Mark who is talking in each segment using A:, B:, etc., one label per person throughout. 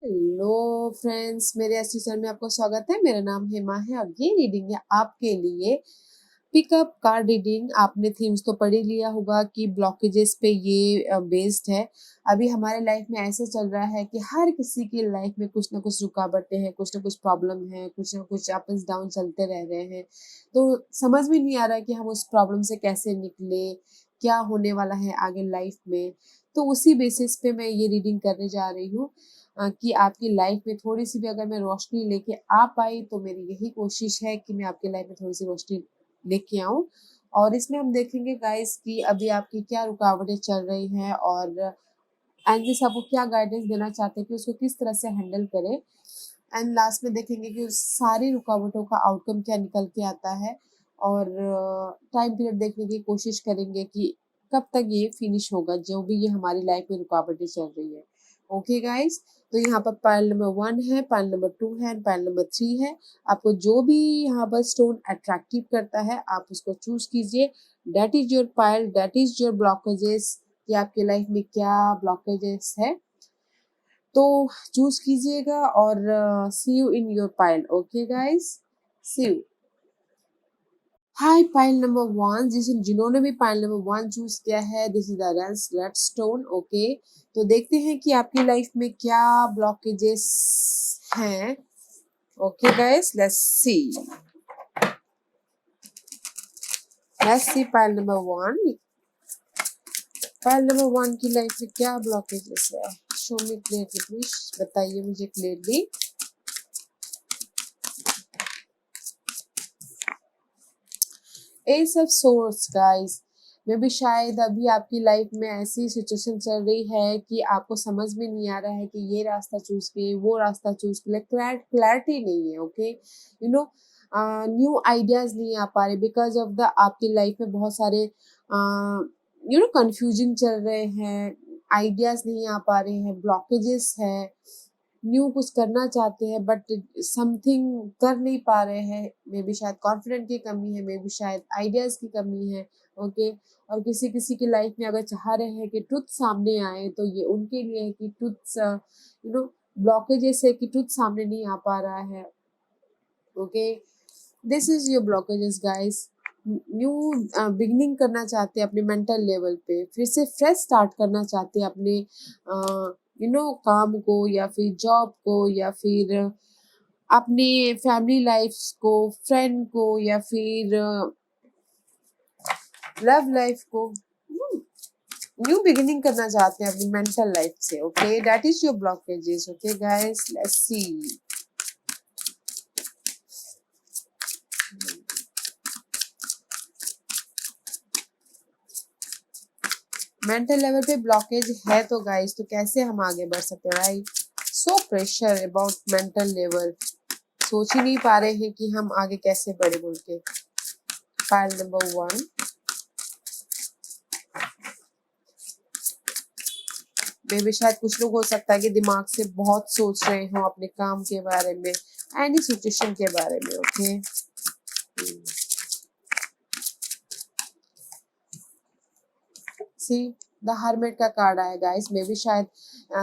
A: Hello friends, मेरे ST channel में आपका स्वागत है। मेरा नाम हेमा है और ये रीडिंग है आपके लिए पिकअप कार्ड रीडिंग। आपने थीम्स तो पढ़ ही लिया होगा कि ब्लॉकेजेस पे ये बेस्ड है। अभी हमारे लाइफ में ऐसे चल रहा है कि हर किसी की लाइफ में कुछ ना कुछ रुकावटें हैं, कुछ ना कुछ प्रॉब्लम है, कुछ ना कुछ अप एंड डाउन चलते रह रहे हैं। तो समझ में नहीं आ रहा कि हम उस प्रॉब्लम से कैसे निकले, क्या होने वाला है आगे लाइफ में। तो उसी बेसिस पे मैं ये रीडिंग करने जा रही हूँ कि आपकी लाइफ में थोड़ी-सी भी अगर मैं रोशनी लेके आ पाई, तो मेरी यही कोशिश है कि मैं आपकी लाइफ में थोड़ी-सी रोशनी लेके आऊँ। और इसमें हम देखेंगे गाइस कि अभी आपकी क्या रुकावटें चल रही हैं और एंजल्स आपको क्या गाइडेंस देना चाहते हैं कि उसको किस तरह से हैंडल करें। एंड लास्ट में देखेंगे कि उस सारी रुकावटों का आउटकम क्या निकल के आता है और टाइम पीरियड देखने की कोशिश करेंगे कि कब तक ये फिनिश होगा, जो भी ये हमारी लाइफ में रुकावटें चल रही है। ओके गाइस, तो यहाँ पर पाइल नंबर 1 है, पाइल नंबर 2 है एंड पाइल नंबर 3 है। आपको जो भी यहाँ पर स्टोन अट्रैक्टिव करता है आप उसको चूज कीजिए। That is your pile, that is your blockages, कि आपके लाइफ में क्या ब्लॉकेजेस है। तो चूज कीजिएगा और see you in your pile. Okay guys, see you. Hi pile number 1, जिन्होंने भी पाइल नंबर 1 चूज किया है, this is the red stone. Okay, तो देखते हैं कि आपकी लाइफ में क्या ब्लॉकेजेस हैं। Okay guys, let's C pile number 1। Pile number 1 की लाइफ में क्या ब्लॉकेजेस है। शो मी क्लियरली प्लीज, बताइए मुझे clearly. S of source guys, में भी शायद अभी आपकी लाइफ में ऐसी सिचुएशन चल रही है कि आपको समझ में नहीं आ रहा है कि ये रास्ता चूज किए, वो रास्ता चूज किए, क्लैरिटी नहीं है। Okay, you know new ideas नहीं आ पा रहे बिकॉज ऑफ द आपकी लाइफ में बहुत सारे कंफ्यूजन चल रहे हैं, आइडियाज नहीं आ पा रहे हैं, ब्लॉकेजेस है, न्यू कुछ करना चाहते हैं बट समथिंग कर नहीं पा रहे हैं। मे बी शायद कॉन्फिडेंट की कमी है, मे बी शायद आइडियाज की कमी है। ओके, और किसी किसी की लाइफ में अगर चाह रहे हैं कि ट्रुथ सामने आए तो ये उनके लिए है कि ट्रुथ ब्लॉकेजेस है कि ट्रुथ सामने नहीं आ पा रहा है। Okay, this is your blockages guys. New beginning करना चाहते हैं अपने मेंटल लेवल पे, फिर से फ्रेश स्टार्ट करना चाहते हैं अपने काम को या फिर जॉब को या फिर अपनी फैमिली लाइफ को, फ्रेंड को या फिर लव लाइफ को। न्यू बिगिनिंग करना चाहते हैं अपनी मेंटल लाइफ से। Okay, that is your blockages. Okay guys, let's C. Mental level पे ब्लॉकेज है तो गाइस, तो कैसे हम आगे बढ़ सकते हैं। Right, so pressure about mental level, सोच ही नहीं पा रहे हैं कि हम आगे कैसे बढ़े बोल के। फाइल नंबर 1, मे भी शायद कुछ लोग हो सकता है कि दिमाग से बहुत सोच रहे हो अपने काम के बारे में, एनी सिचुएशन के बारे में। ओके, सी द हर्मिट का कार्ड आया गाइस। मे भी शायद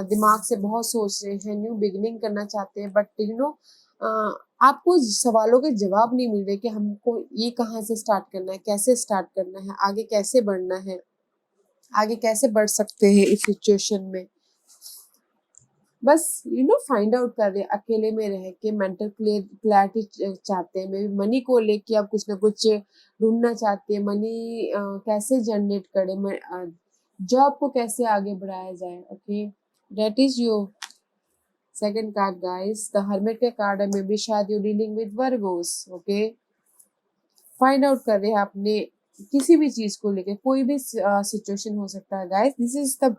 A: दिमाग से बहुत सोच रहे हैं, न्यू बिगिनिंग करना चाहते हैं बट आपको सवालों के जवाब नहीं मिल रहे कि हमको ये कहाँ से स्टार्ट करना है, कैसे स्टार्ट करना है, आगे कैसे बढ़ना है, आगे कैसे बढ़ सकते हैं इस सिचुएशन में। बस फाइंड आउट कर रहे हैं, अकेले में रह के मेंटल क्लैरिटी चाहते हैं। मे मनी को लेके आप कुछ ना कुछ ढूंढना चाहते हैं। मनी कैसे जनरेट करें, जॉब को कैसे आगे बढ़ाया जाए। Okay, that is your second card guys. The hermit के कार्ड है, मे बी शायद you dealing with Virgo's. Okay, find out कर रहे हैं अपने किसी भी चीज को लेके, कोई भी सिचुएशन हो सकता है guys. This is the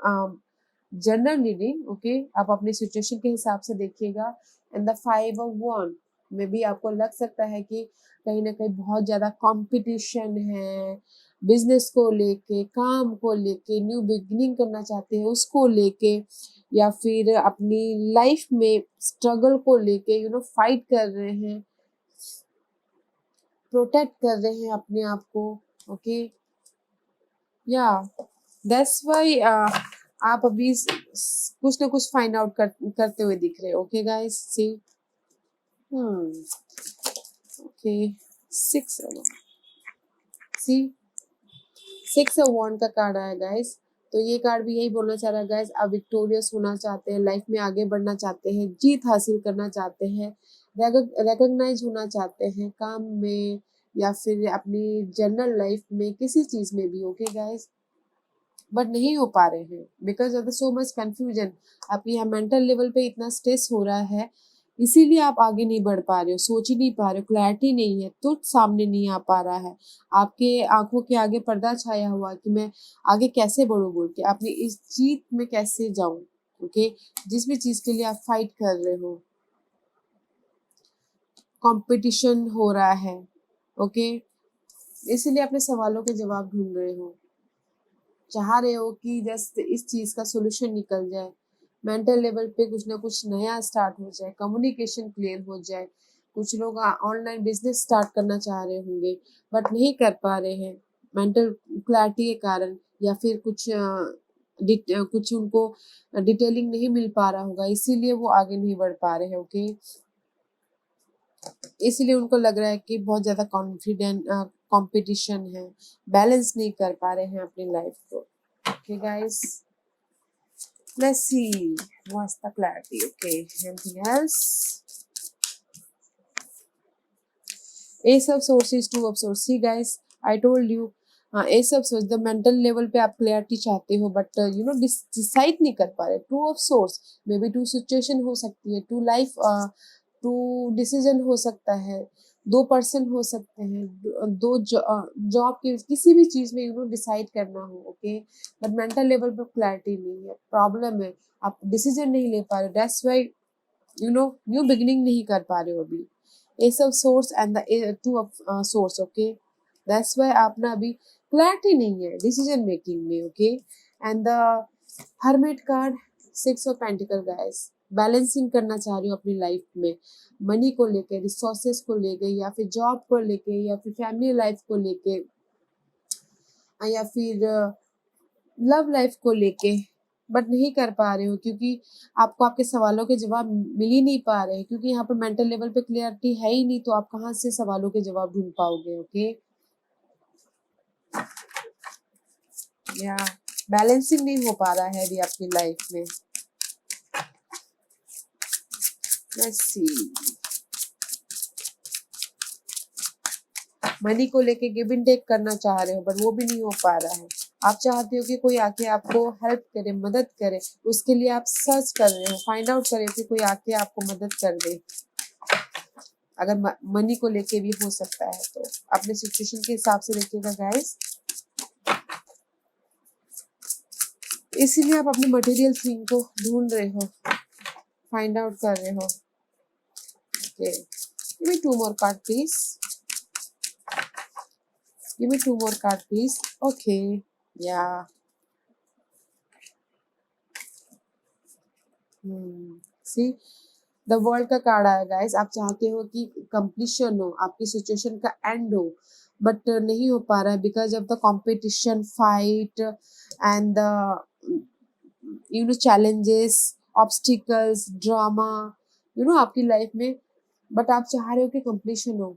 A: general reading. Okay, आप अपने सिचुएशन के हिसाब से देखिएगा। एंड द 5 ऑफ वन, में भी आपको लग सकता है कि कहीं ना कहीं बहुत ज्यादा कंपटीशन है, बिजनेस को लेके, काम को लेके, न्यू बिगिनिंग करना चाहते हैं उसको लेके, या फिर अपनी लाइफ में स्ट्रगल को लेके फाइट कर रहे हैं, प्रोटेक्ट कर रहे हैं अपने आप को। ओके, या दैट्स वाई आप अभी कुछ ना कुछ फाइंड आउट करते हुए दिख रहे हो। ओके गाइस, सी ओके 6 सी 6 वॉन्ड का कार्ड आया गाइस। तो ये कार्ड भी यही बोलना चाह रहा है गाइस, आप विक्टोरियस होना चाहते हैं, लाइफ में आगे बढ़ना चाहते हैं, जीत हासिल करना चाहते हैं, रिकॉग्नाइज होना चाहते हैं काम में या फिर अपनी जनरल लाइफ में, किसी चीज में भी। ओके गाइस, बट नहीं हो पा रहे हैं because of the so much confusion. आपके यहाँ मेंटल लेवल पे इतना स्ट्रेस हो रहा है, इसीलिए आप आगे नहीं बढ़ पा रहे हो, सोच ही नहीं पा रहे हो, क्लैरिटी नहीं है, तो सामने नहीं आ पा रहा है। आपके आंखों के आगे पर्दा छाया हुआ कि मैं आगे कैसे बढ़ूं बोल के, अपनी इस जीत में कैसे जाऊं। ओके, जिस भी चीज के लिए आप फाइट कर रहे हो, कंपटीशन हो रहा है। ओके, इसीलिए अपने सवालों के जवाब ढूंढ रहे हो, चाह रहे हो कि जस्ट इस चीज का सोल्यूशन निकल जाए, मेंटल लेवल पे कुछ ना कुछ नया स्टार्ट हो जाए, कम्युनिकेशन क्लियर हो जाए। कुछ लोग ऑनलाइन बिजनेस स्टार्ट करना चाह रहे होंगे बट नहीं कर पा रहे हैं मेंटल क्लैरिटी के कारण, या फिर कुछ उनको डिटेलिंग नहीं मिल पा रहा होगा, इसीलिए वो आगे नहीं बढ़ पा रहे हैं। ओके, इसलिए उनको लग रहा है कि बहुत ज्यादा कॉन्फिडेंट कंपटीशन है, बैलेंस नहीं कर पा रहे हैं अपनी लाइफ को। Okay guys, let's see what's the clarity. Okay, anything else? Ace of Swords is Two of Swords. See guys, I told you, Ace of Swords, the mental level पे आप क्लैरिटी चाहते हो बट यू नो डिसाइड नहीं कर पा रहे। Two of swords maybe two situation हो सकती है, टू लाइफ, टू डिसीजन हो सकता है, दो पर्सन हो सकते हैं, दो जॉब के किसी भी चीज में यू नो डिसाइड करना हो। ओके, बट मेंटल लेवल पे क्लैरिटी नहीं है, प्रॉब्लम है, आप डिसीजन नहीं ले पा रहे, that's why you know new beginning नहीं कर पा रहे हो अभी। S of source and the two of source. Okay, that's why आप ना अभी क्लैरिटी नहीं है डिसीजन मेकिंग में। Okay, and the hermit card, 6 of pentacle guys, balancing करना चाह रही हो अपनी लाइफ में, मनी को लेके, रिसोर्सेस को लेके, या फिर जॉब को लेके, या फिर फैमिली लाइफ को लेके, या फिर लव लाइफ को लेके, बट नहीं कर पा रहे हो क्योंकि आपको आपके सवालों के जवाब मिल ही नहीं पा रहे हैं, क्योंकि यहाँ पर मेंटल लेवल पे क्लियरिटी है ही नहीं, तो आप कहाँ से सवालों के जवाब ढूंढ पाओगे। ओके, या बैलेंसिंग नहीं हो पा रहा है अभी आपकी लाइफ में। लेट्स सी, मनी को लेके गिव एंड टेक करना चाह रहे हो बट वो भी नहीं हो पा रहा है। आप चाहते हो कि कोई आके आपको हेल्प करे, मदद करे, उसके लिए आप सर्च कर रहे हो, फाइंड आउट कर रहे हो कि कोई आके आपको मदद कर दे। अगर मनी को लेके भी हो सकता है तो अपने सिचुएशन के हिसाब से देखिएगा गाइस। इसीलिए आप अपने मटेरियल थिंग को ढूंढ रहे हो, फाइंड आउट कर रहे हो। Okay, give me 2 more card please. Give me 2 more card please. Okay, yeah. See, the world का कार्ड आया गाइस। आप चाहते हो कि कंप्लीशन हो, आपकी सिचुएशन का एंड हो, बट नहीं हो पा रहा है because of the competition, fight and the you know challenges, obstacles, drama you know आपकी लाइफ में, बट आप चाह रहे हो कि कंप्लीशन हो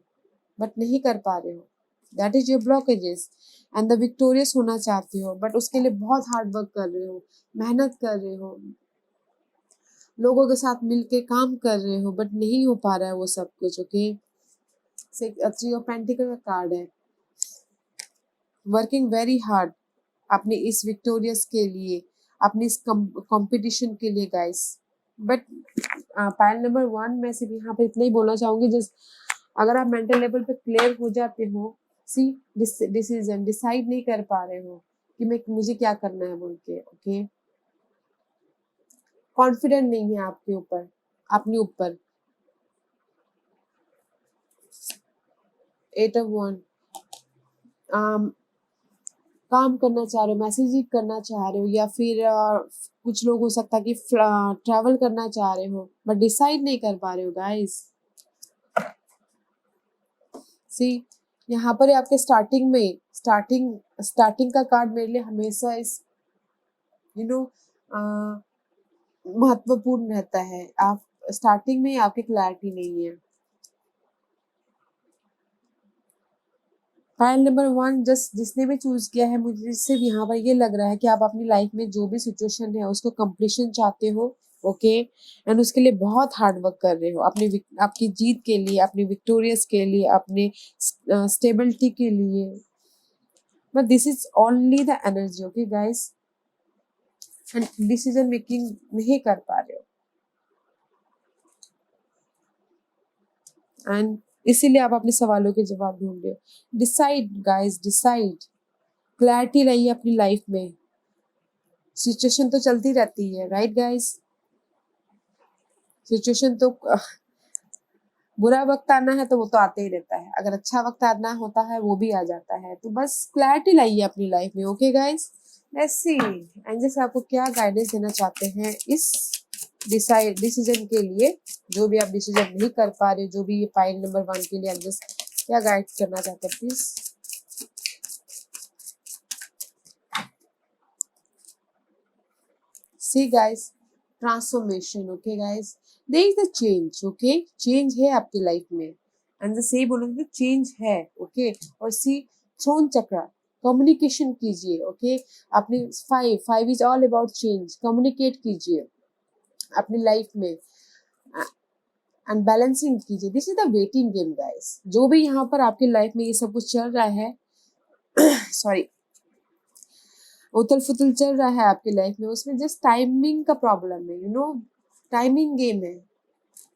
A: बट नहीं कर पा रहे हो। That is your blockages. And the victorious होना चाहते हो बट उसके लिए बहुत हार्ड वर्क कर रहे हो, मेहनत कर रहे हो, लोगों के साथ मिलके काम कर रहे हो बट नहीं हो पा रहा है वो सब कुछ। ओके, 3 ऑफ पेंटिकल का कार्ड है, वर्किंग वेरी हार्ड अपने इस विक्टोरियस के लिए, अपने इस कंपटीशन के लिए गाइस। बट पाइल नंबर 1 में सिर्फ यहाँ पे इतना ही बोलना चाहूंगी, जस्ट अगर आप मेंटल लेवल पे क्लियर हो जाते हो, सी डिसीजन डिसाइड नहीं कर पा रहे हो कि मुझे क्या करना है बोल के। ओके, कॉन्फिडेंट नहीं है आपके ऊपर, अपने ऊपर। 8 ऑफ वन, काम करना चाह रहे हो, मैसेजिंग करना चाह रहे हो, या फिर कुछ लोग हो सकता है कि ट्रैवल करना चाह रहे हो बट डिसाइड नहीं कर पा रहे हो गाइस। सी, यहाँ पर आपके स्टार्टिंग का कार्ड मेरे लिए हमेशा इस यू नो महत्वपूर्ण रहता है। आप स्टार्टिंग में आपकी क्लैरिटी नहीं है। फाइल नंबर 1 जस्ट जिसने भी चूज किया है, मुझे सिर्फ यहाँ पर ये लग रहा है कि आप अपनी लाइफ में जो भी सिचुएशन है उसको कंप्लीशन चाहते हो, ओके, एंड उसके लिए बहुत हार्ड वर्क कर रहे हो, अपनी आपकी जीत के लिए, अपनी विक्टोरियस के लिए, अपने स्टेबिलिटी के लिए। But this is only the energy, okay guys, and decision making नहीं कर पा रहे हो, एंड इसीलिए आप अपने सवालों के जवाब ढूंढ रहे हो। डिसाइड गाइस, डिसाइड, क्लैरिटी लाइए अपनी लाइफ में। सिचुएशन तो चलती रहती है, राइट गाइस, सिचुएशन तो बुरा वक्त आना है तो वो तो आते ही रहता है, अगर अच्छा वक्त आना होता है वो भी आ जाता है। तो बस क्लैरिटी लाइए अपनी लाइफ में, okay guys. Let's see angels आपको क्या गाइडेंस देना चाहते हैं इस डिसीजन के लिए, जो भी आप डिसीजन नहीं कर पा रहे, जो भी ये फाइल नंबर 1 के लिए एंजल्स क्या गाइड करना चाहते हैं, please. See guys, transformation, okay guys, there is the change, okay, change है आपकी लाइफ में, एंड सही बोलूंगी चेंज है, ओके। और सी थ्रोन चक्र, कम्युनिकेशन कीजिए, ओके, अपने five is all about change, communicate कीजिए अपनी लाइफ में एंड बैलेंसिंग कीजिए। This is the waiting game guys, जो भी यहाँ पर आपकी लाइफ में ये सब कुछ चल रहा है सॉरी, उथल फुथल चल रहा है आपकी लाइफ में, उसमें जस्ट टाइमिंग का प्रॉब्लम है, टाइमिंग गेम है।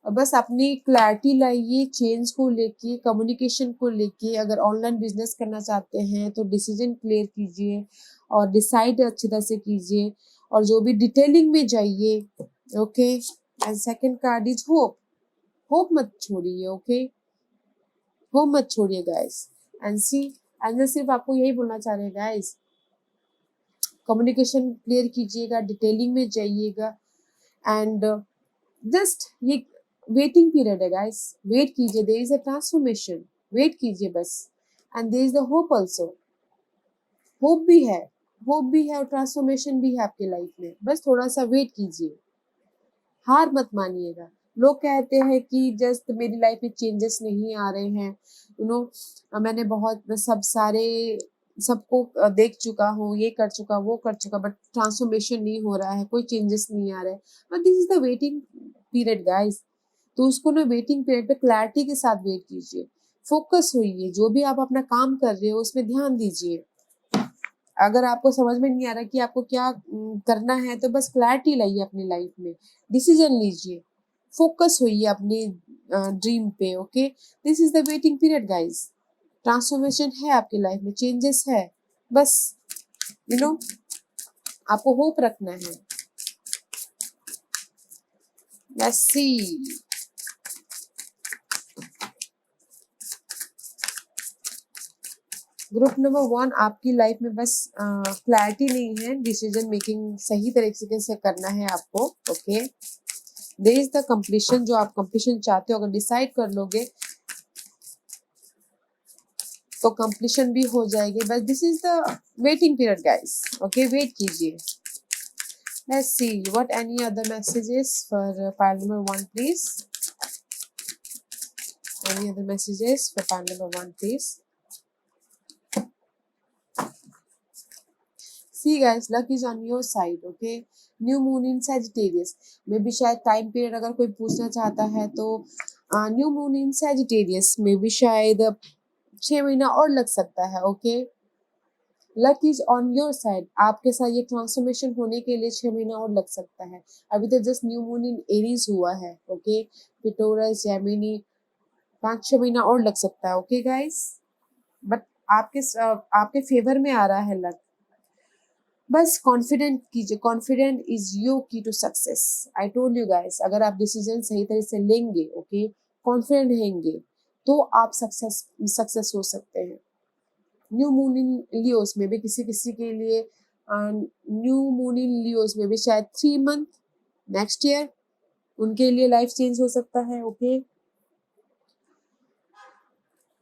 A: और बस अपनी क्लैरिटी लाइए चेंज को लेके, कम्युनिकेशन को लेके। अगर ऑनलाइन बिजनेस करना चाहते हैं तो डिसीजन क्लियर कीजिए और डिसाइड अच्छी तरह से कीजिए, और जो भी डिटेलिंग में जाइए, okay. And second card is hope, hope मत छोड़िए, ओके, होप मत छोड़िए गाइस। एंड सी एंड सिर्फ आपको यही बोलना चाह रहे हैं गाइस, कम्युनिकेशन क्लियर कीजिएगा, डिटेलिंग में जाइएगा, एंड जस्ट ये वेटिंग पीरियड है गाइस, वेट कीजिए, there is a transformation, wait कीजिए बस, and there is the hope also, hope भी है, होप भी है और ट्रांसफॉर्मेशन भी है आपकी लाइफ में, बस थोड़ा सा वेट कीजिए, हार मत मानिएगा। लोग कहते हैं कि जस्ट मेरी लाइफ में चेंजेस नहीं आ रहे हैं, मैंने बहुत सब सारे सबको देख चुका हूँ, ये कर चुका, वो कर चुका, बट ट्रांसफॉर्मेशन नहीं हो रहा है, कोई चेंजेस नहीं आ रहे, but this is the waiting period guys. तो उसको ना वेटिंग पीरियड पे क्लैरिटी के साथ वेट कीजिए, फोकस होइए, जो भी आप अपना काम कर रहे हो उसमें ध्यान दीजिए। अगर आपको समझ में नहीं आ रहा कि आपको क्या करना है, तो बस क्लैरिटी लाइए अपनी लाइफ में, डिसीजन लीजिए, फोकस होइए अपनी ड्रीम पे, okay. This is the waiting period guys, transformation है आपकी लाइफ में, चेंजेस है, बस यू नो आपको होप रखना है। लेट्स सी, ग्रुप नंबर 1, आपकी लाइफ में बस क्लैरिटी नहीं है, डिसीजन मेकिंग सही तरीके से करना है आपको, okay. There is the completion, जो आप कंप्लीशन चाहते हो, अगर डिसाइड कर लोगे तो कंप्लीशन भी हो जाएगी, बस this is the waiting period guys, okay, wait कीजिए। Let's see what any other messages for pile number 1 please, any other messages for pile number 1 please. See guys, luck is on your side, okay? New moon in Sagittarius में भी शायद time period अगर कोई पूछना चाहता है तो new moon in Sagittarius में भी शायद 6 महीना और लग सकता है, okay. Luck is on your side, आपके साथ ये ट्रांसफॉर्मेशन होने के लिए 6 महीना और लग सकता है। अभी तो just new moon in Aries हुआ है, ओके, पिटोरस जेमिनी, 5-6 महीना और लग सकता है, ओके गाइस। बट आपके फेवर में आ रहा है लक, बस कॉन्फिडेंट कीजिए, confident is your key to success. I told you guys, अगर आप डिसीजन सही तरह से लेंगे, ओके, कॉन्फिडेंट रहेंगे, तो आप सक्सेस हो सकते हैं। न्यू मून इन लियोस में भी किसी किसी के लिए न्यू मून इन लियोस में भी शायद 3 मंथ नेक्स्ट ईयर उनके लिए लाइफ चेंज हो सकता है, ओके।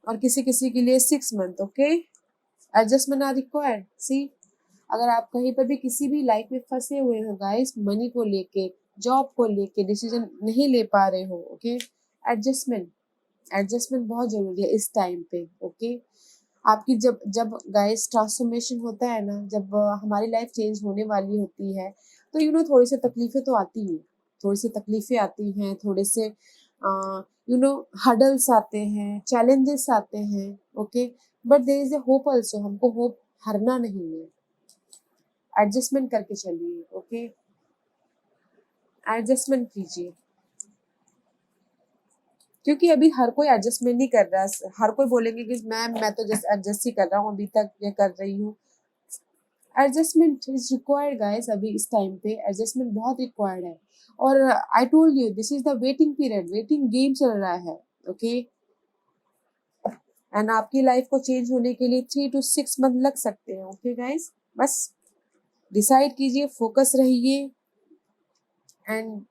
A: और किसी किसी के लिए 6 month, okay. Adjustment are required. See अगर आप कहीं पर भी किसी भी लाइफ में फंसे हुए हो गाइस, मनी को लेके, जॉब को लेके डिसीजन नहीं ले पा रहे हो, ओके, एडजस्टमेंट बहुत जरूरी है इस टाइम पे, ओके। आपकी जब जब गाइस ट्रांसफॉर्मेशन होता है ना, जब हमारी लाइफ चेंज होने वाली होती है, तो थोड़ी सी तकलीफें तो आती ही, थोड़ी सी तकलीफें आती हैं, थोड़े से हडल्स आते हैं, चैलेंजेस आते हैं, okay, but there is a hope also. हमको होप हारना नहीं है, एडजस्टमेंट करके चलिए, ओके, एडजस्टमेंट कीजिए, क्योंकि अभी हर कोई एडजस्टमेंट नहीं कर रहा है। हर कोई बोलेंगे कि मैम मैं तो जस्ट एडजस्ट ही कर रहा हूँ, अभी तक ये कर रही हूँ। एडजस्टमेंट इज रिक्वायर्ड गाइस, अभी इस टाइम पे एडजस्टमेंट बहुत रिक्वायर्ड है। और आई told you this is the waiting period, waiting game चल रहा है, ओके। एंड आपकी लाइफ को चेंज होने के लिए 3 to 6 मंथ लग सकते हैं, ओके गाइस। बस डिसाइड कीजिए, फोकस रहिए, and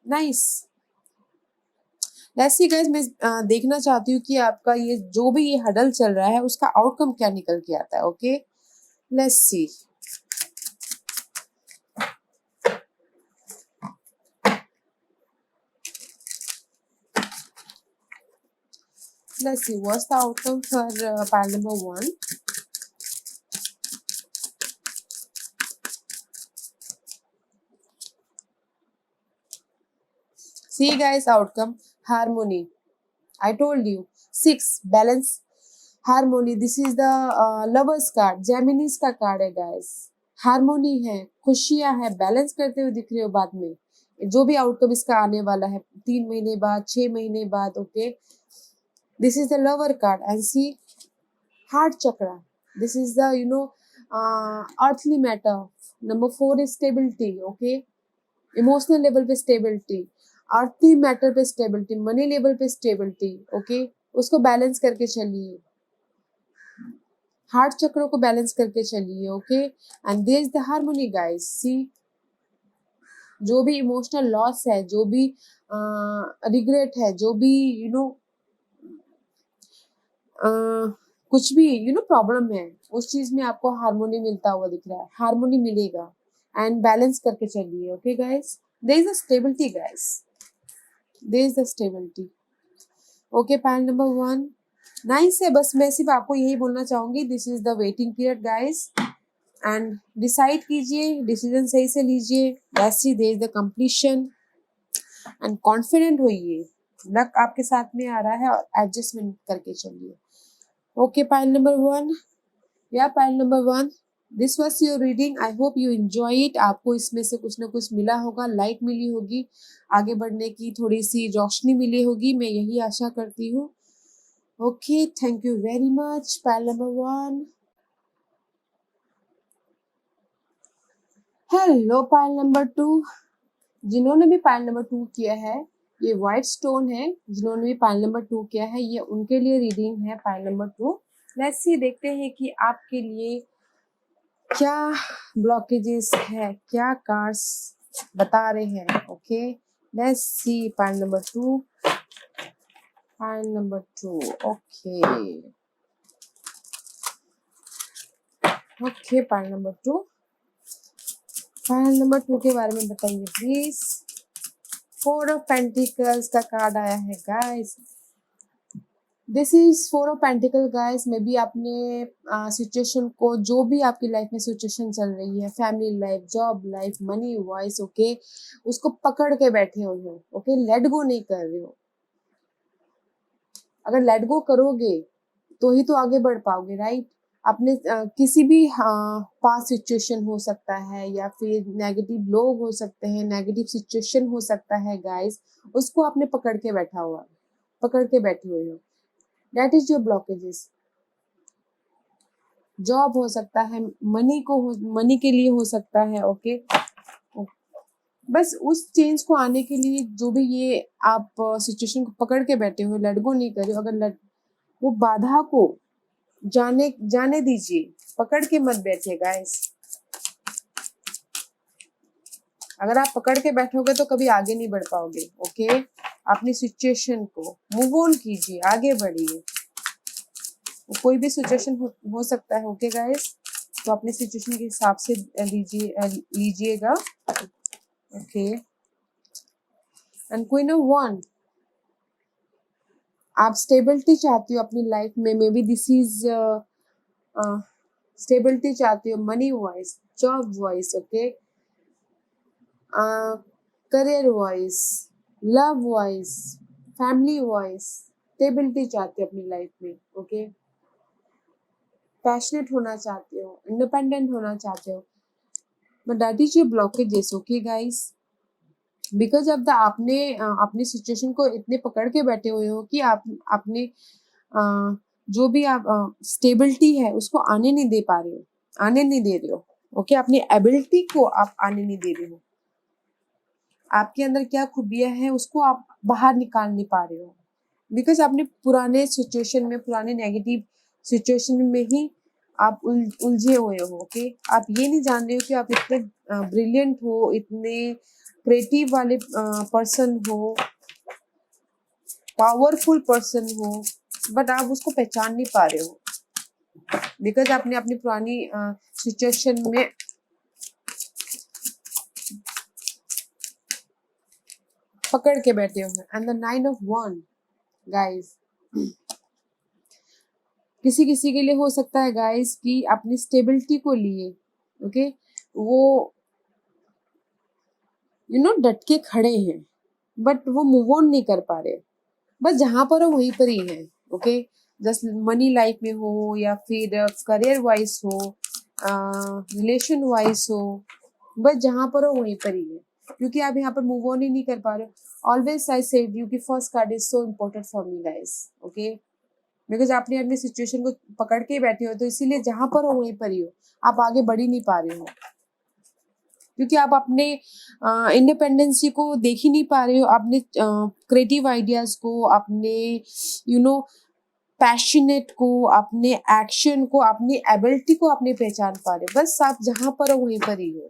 A: nice. Let's see guys, मैं देखना चाहती हूँ कि आपका ये जो भी ये हडल चल रहा है उसका आउटकम क्या निकल के आता है, okay. Let's C, let's see what's the outcome for pile number 1. See guys, outcome harmony. I told you 6 balance, harmony. This is the lovers card, Gemini's का कार्ड है गाइस। हारमोनी है, खुशियां है, बैलेंस करते हुए दिख रहे हो बाद में, जो भी आउटकम इसका आने वाला है 3 महीने बाद, 6 महीने बाद, okay. This is the lover card and see heart chakra. This is the earthly matter. Number 4 is stability, okay, emotional level पे स्टेबिलिटी, अर्थी मैटर पे स्टेबिलिटी, मनी लेवल पे स्टेबिलिटी, ओके। उसको बैलेंस करके चलिए, हार्ट चक्रों को balance करके चलिए, okay. And there is the harmony guys. See, जो भी इमोशनल लॉस है, जो भी रिग्रेट है, जो भी कुछ भी प्रॉब्लम है, उस चीज में आपको हार्मोनी मिलता हुआ दिख रहा है, हार्मोनी मिलेगा। एंड बैलेंस करके चलिए, okay guys. There is a stability guys, there is the stability, okay. Pile number 1 nice है। बस मैं सिर्फ आपको यही बोलना चाहूंगी, this is the waiting period guys, and decide कीजिए, डिसीजन सही से लीजिए। Let's see, there is the completion, and confident होइए, लक आपके साथ में आ रहा है, और एडजस्टमेंट करके चलिए, ओके। पाइल नंबर 1, या pile number 1, this was your reading. I hope you enjoy it. आपको इसमें से कुछ ना कुछ मिला होगा, लाइट मिली होगी, आगे बढ़ने की थोड़ी सी रोशनी मिली होगी, मैं यही आशा करती हूँ, okay. Thank you very much. Pile number 1, hello pile number 2। जिन्होंने भी पाइल नंबर 2 किया है, ये व्हाइट स्टोन है, जिन्होंने भी पाइल नंबर 2 किया है, ये उनके लिए रीडिंग है, पाइल नंबर 2। लेट्स सी, देखते हैं कि आपके लिए क्या ब्लॉकेजेस है, क्या कार्ड्स बता रहे हैं, okay. Let's C, pile number 2, pile number 2, okay, okay. Pile number 2, pile number 2 के बारे में बताइए प्लीज। 4 ऑफ पेंटिकल्स का कार्ड आया है guys. This is 4 of pentacle guys. May be आपने सिचुएशन को, जो भी आपकी लाइफ में सिचुएशन चल रही है, family life, job life, money wise, okay, उसको पकड़ के बैठे हुए हो, ओके, लेट गो नहीं कर रहे हो। अगर लेट गो करोगे तो ही तो आगे बढ़ पाओगे, राइट। अपने किसी भी पास सिचुएशन हो सकता है, या फिर नेगेटिव लोग हो सकते हैं, नेगेटिव सिचुएशन हो सकता है गाइस, उसको आपने पकड़ के बैठा हुआ, पकड़ के बैठे हुए हो, that is your blockages. Job हो सकता है, मनी के लिए हो सकता है, ओके। बस उस चेंज को आने के लिए जो भी ये आप सिचुएशन को पकड़ के बैठे हो, लेट गो नहीं कर रहे हो, अगर वो बाधा को जाने दीजिए, पकड़ के मत बैठिए गाइस। अगर आप पकड़ के बैठोगे तो कभी आगे नहीं बढ़ पाओगे, ओके। अपनी सिचुएशन को मूव ऑन कीजिए, आगे बढ़िए। कोई भी सिचुएशन हो सकता है, ओके गाइस। तो अपने सिचुएशन के हिसाब से लीजिएगा। Okay, and queen of one, आप स्टेबिलिटी चाहती हो अपनी लाइफ में, may be this is stability चाहती हो money wise, job wise, okay, career wise, love wise, family wise, stability चाहती हो अपनी लाइफ में, ओके, पैशनेट होना चाहते हो, इंडिपेंडेंट होना चाहते हो, but that is your blockages, okay guys, because of the आपने अपनी सिचुएशन को इतने पकड़ के बैठे हुए हो कि आप अपने जो भी आप स्टेबिलिटी है उसको आने नहीं दे पा रहे हो, आने नहीं दे रहे हो, ओके, अपनी एबिलिटी को आप आने नहीं दे रहे हो, आपके अंदर क्या खूबियां है उसको आप बाहर निकाल नहीं पा रहे हो, बिकॉज आपने पुराने सिचुएशन में, पुराने नेगेटिव सिचुएशन में ही आप उलझे हुए हो, ओके, आप ये नहीं जान रहे हो कि आप इतने ब्रिलियंट हो, इतने क्रिएटिव वाले पर्सन हो, पावरफुल पर्सन हो, बट आप उसको पहचान नहीं पा रहे हो, बिकॉज आपने अपनी पुरानी सिचुएशन में पकड़ के बैठे हो। And the 9 of one guys, किसी किसी के लिए हो सकता है गाइस कि अपनी स्टेबिलिटी को लिए, ओके, वो डट के खड़े हैं, बट वो मूव ऑन नहीं कर पा रहे, बस जहां पर हो वहीं पर ही है, ओके, जस्ट मनी लाइफ में हो या फिर करियर वाइज हो, रिलेशन वाइज हो, बस जहां पर हो वहीं पर ही है, क्योंकि आप यहाँ पर मूव ऑन ही नहीं कर पा रहे हो। ऑलवेज आई सेड यू कि first card is so important for me guys, okay, because आपने अपनी सिचुएशन को पकड़ के बैठे हो, तो इसीलिए जहां पर हो वहीं पर ही हो, आप आगे बढ़ ही नहीं पा रहे हो, क्योंकि आप अपने इंडिपेंडेंसी को देख ही नहीं पा रहे हो, अपने क्रिएटिव आइडियाज को, अपने पैशनेट को, अपने एक्शन को, अपनी एबिलिटी को अपने पहचान पा रहे हो, बस आप जहां पर हो वहीं पर ही हो,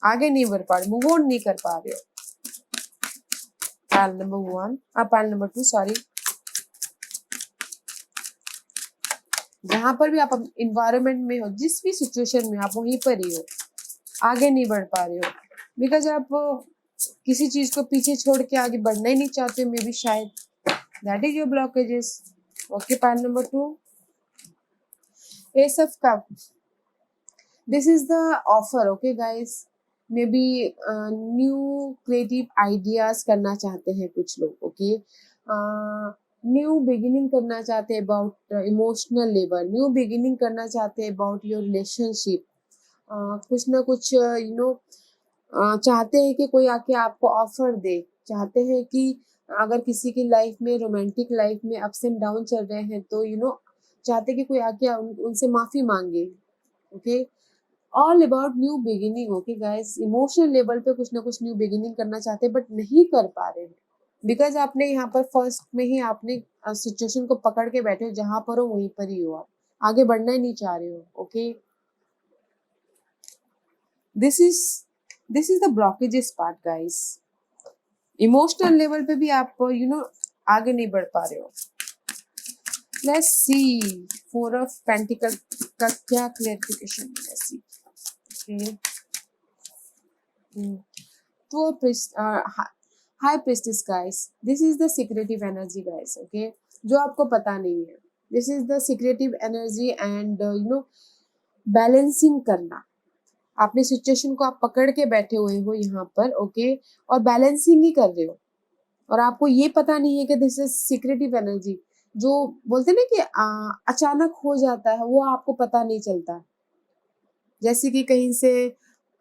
A: आगे नहीं बढ़ पा रहे, मूव ऑन नहीं कर पा रहे हो। Pile number 1, pile number 2, sorry, जहां पर भी आप इन्वायरमेंट में हो, जिस भी सिचुएशन में आप वहीं पर ही हो, आगे नहीं बढ़ पा रहे हो, बिकॉज आप किसी चीज को पीछे छोड़ के आगे बढ़ना ही नहीं चाहते हो, मे बी शायद that is your blockages, okay. Pile number 2, S of cup, this is the offer, okay guys, may be new creative ideas करना चाहते हैं कुछ लोग, ओके, न्यू बिगिनिंग करना चाहते हैं about emotional level, new beginning करना चाहते हैं अबाउट योर रिलेशनशिप, कुछ ना कुछ चाहते हैं कि कोई आके आपको ऑफर दे, चाहते हैं कि अगर किसी की लाइफ में, रोमांटिक लाइफ में अप्स एंड डाउन चल रहे हैं, तो चाहते हैं कि कोई आके उनसे माफी मांगे, okay, all about new beginning, okay guys, emotional level पे कुछ ना कुछ न्यू बिगिनिंग करना चाहते हैं, बट नहीं कर पा रहे हैं, बिकॉज आपने यहाँ पर फर्स्ट में ही आपने सिचुएशन को पकड़ के बैठे हो, जहां पर हो वहीं पर ही हो, आप आगे बढ़ना ही नहीं चाह रहे हो, okay, this is the blockages part guys, emotional level पे भी आप आगे नहीं बढ़ पा रहे हो। लेट्स सी 4 ऑफ पेंटिकल का क्या क्लेरिफिकेशन है, let's see, okay, 2 of high priestess guys, this is the secretive energy guys, okay, जो आपको पता नहीं है, this is the secretive energy and balancing करना, आपने सिचुएशन को आप पकड़ के बैठे हुए हो यहाँ पर, ओके, और बैलेंसिंग ही कर रहे हो, और आपको ये पता नहीं है कि दिस इज सीक्रेटिव एनर्जी, जो बोलते ना कि अचानक हो जाता है, वो आपको पता नहीं चलता, जैसे कि कहीं से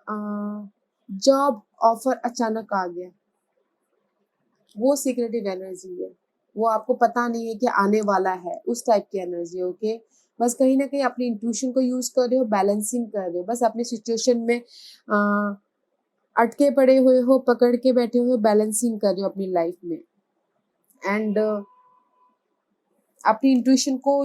A: जॉब ऑफर अचानक आ गया, वो सीक्रेटिव एनर्जी है, वो आपको पता नहीं है कि आने वाला है, उस टाइप की एनर्जी, ओके, बस कहीं ना कहीं अपनी इंट्यूशन को यूज कर रहे हो, बैलेंसिंग कर रहे हो, बस अपनी सिचुएशन में अटके पड़े हुए हो, पकड़ के बैठे हुए हो, बैलेंसिंग कर रहे हो अपनी लाइफ में, एंड अपनी इंट्यूशन को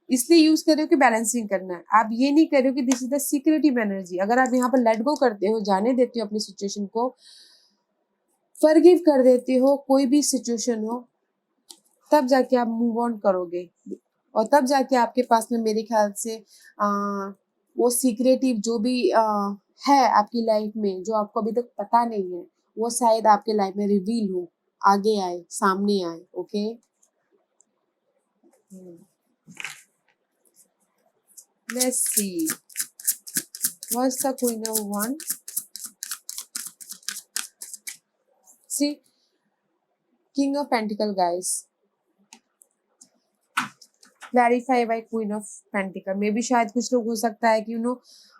A: इसलिए यूज कर रहे हो कि बैलेंसिंग करना है, आप ये नहीं कर रहे हो कि this is the secretive energy. अगर आप यहाँ पर लेट गो करते हो, जाने देते हो अपनी सिचुएशन को, फॉरगिव कर देते हो कोई भी सिचुएशन हो, तब जाके आप मूव ऑन करोगे, और तब जाके आपके पास में मेरे ख्याल से वो सीक्रेटिव जो भी है आपकी लाइफ में, जो आपको अभी तक पता नहीं है, वो शायद आपके लाइफ में रिवील हो, आगे आए, सामने आए। Okay, let's see what's the queen of wand. See king of pentacle guys, clarify by queen of pentacles. Maybe शायद कुछ लोग हो सकता है कि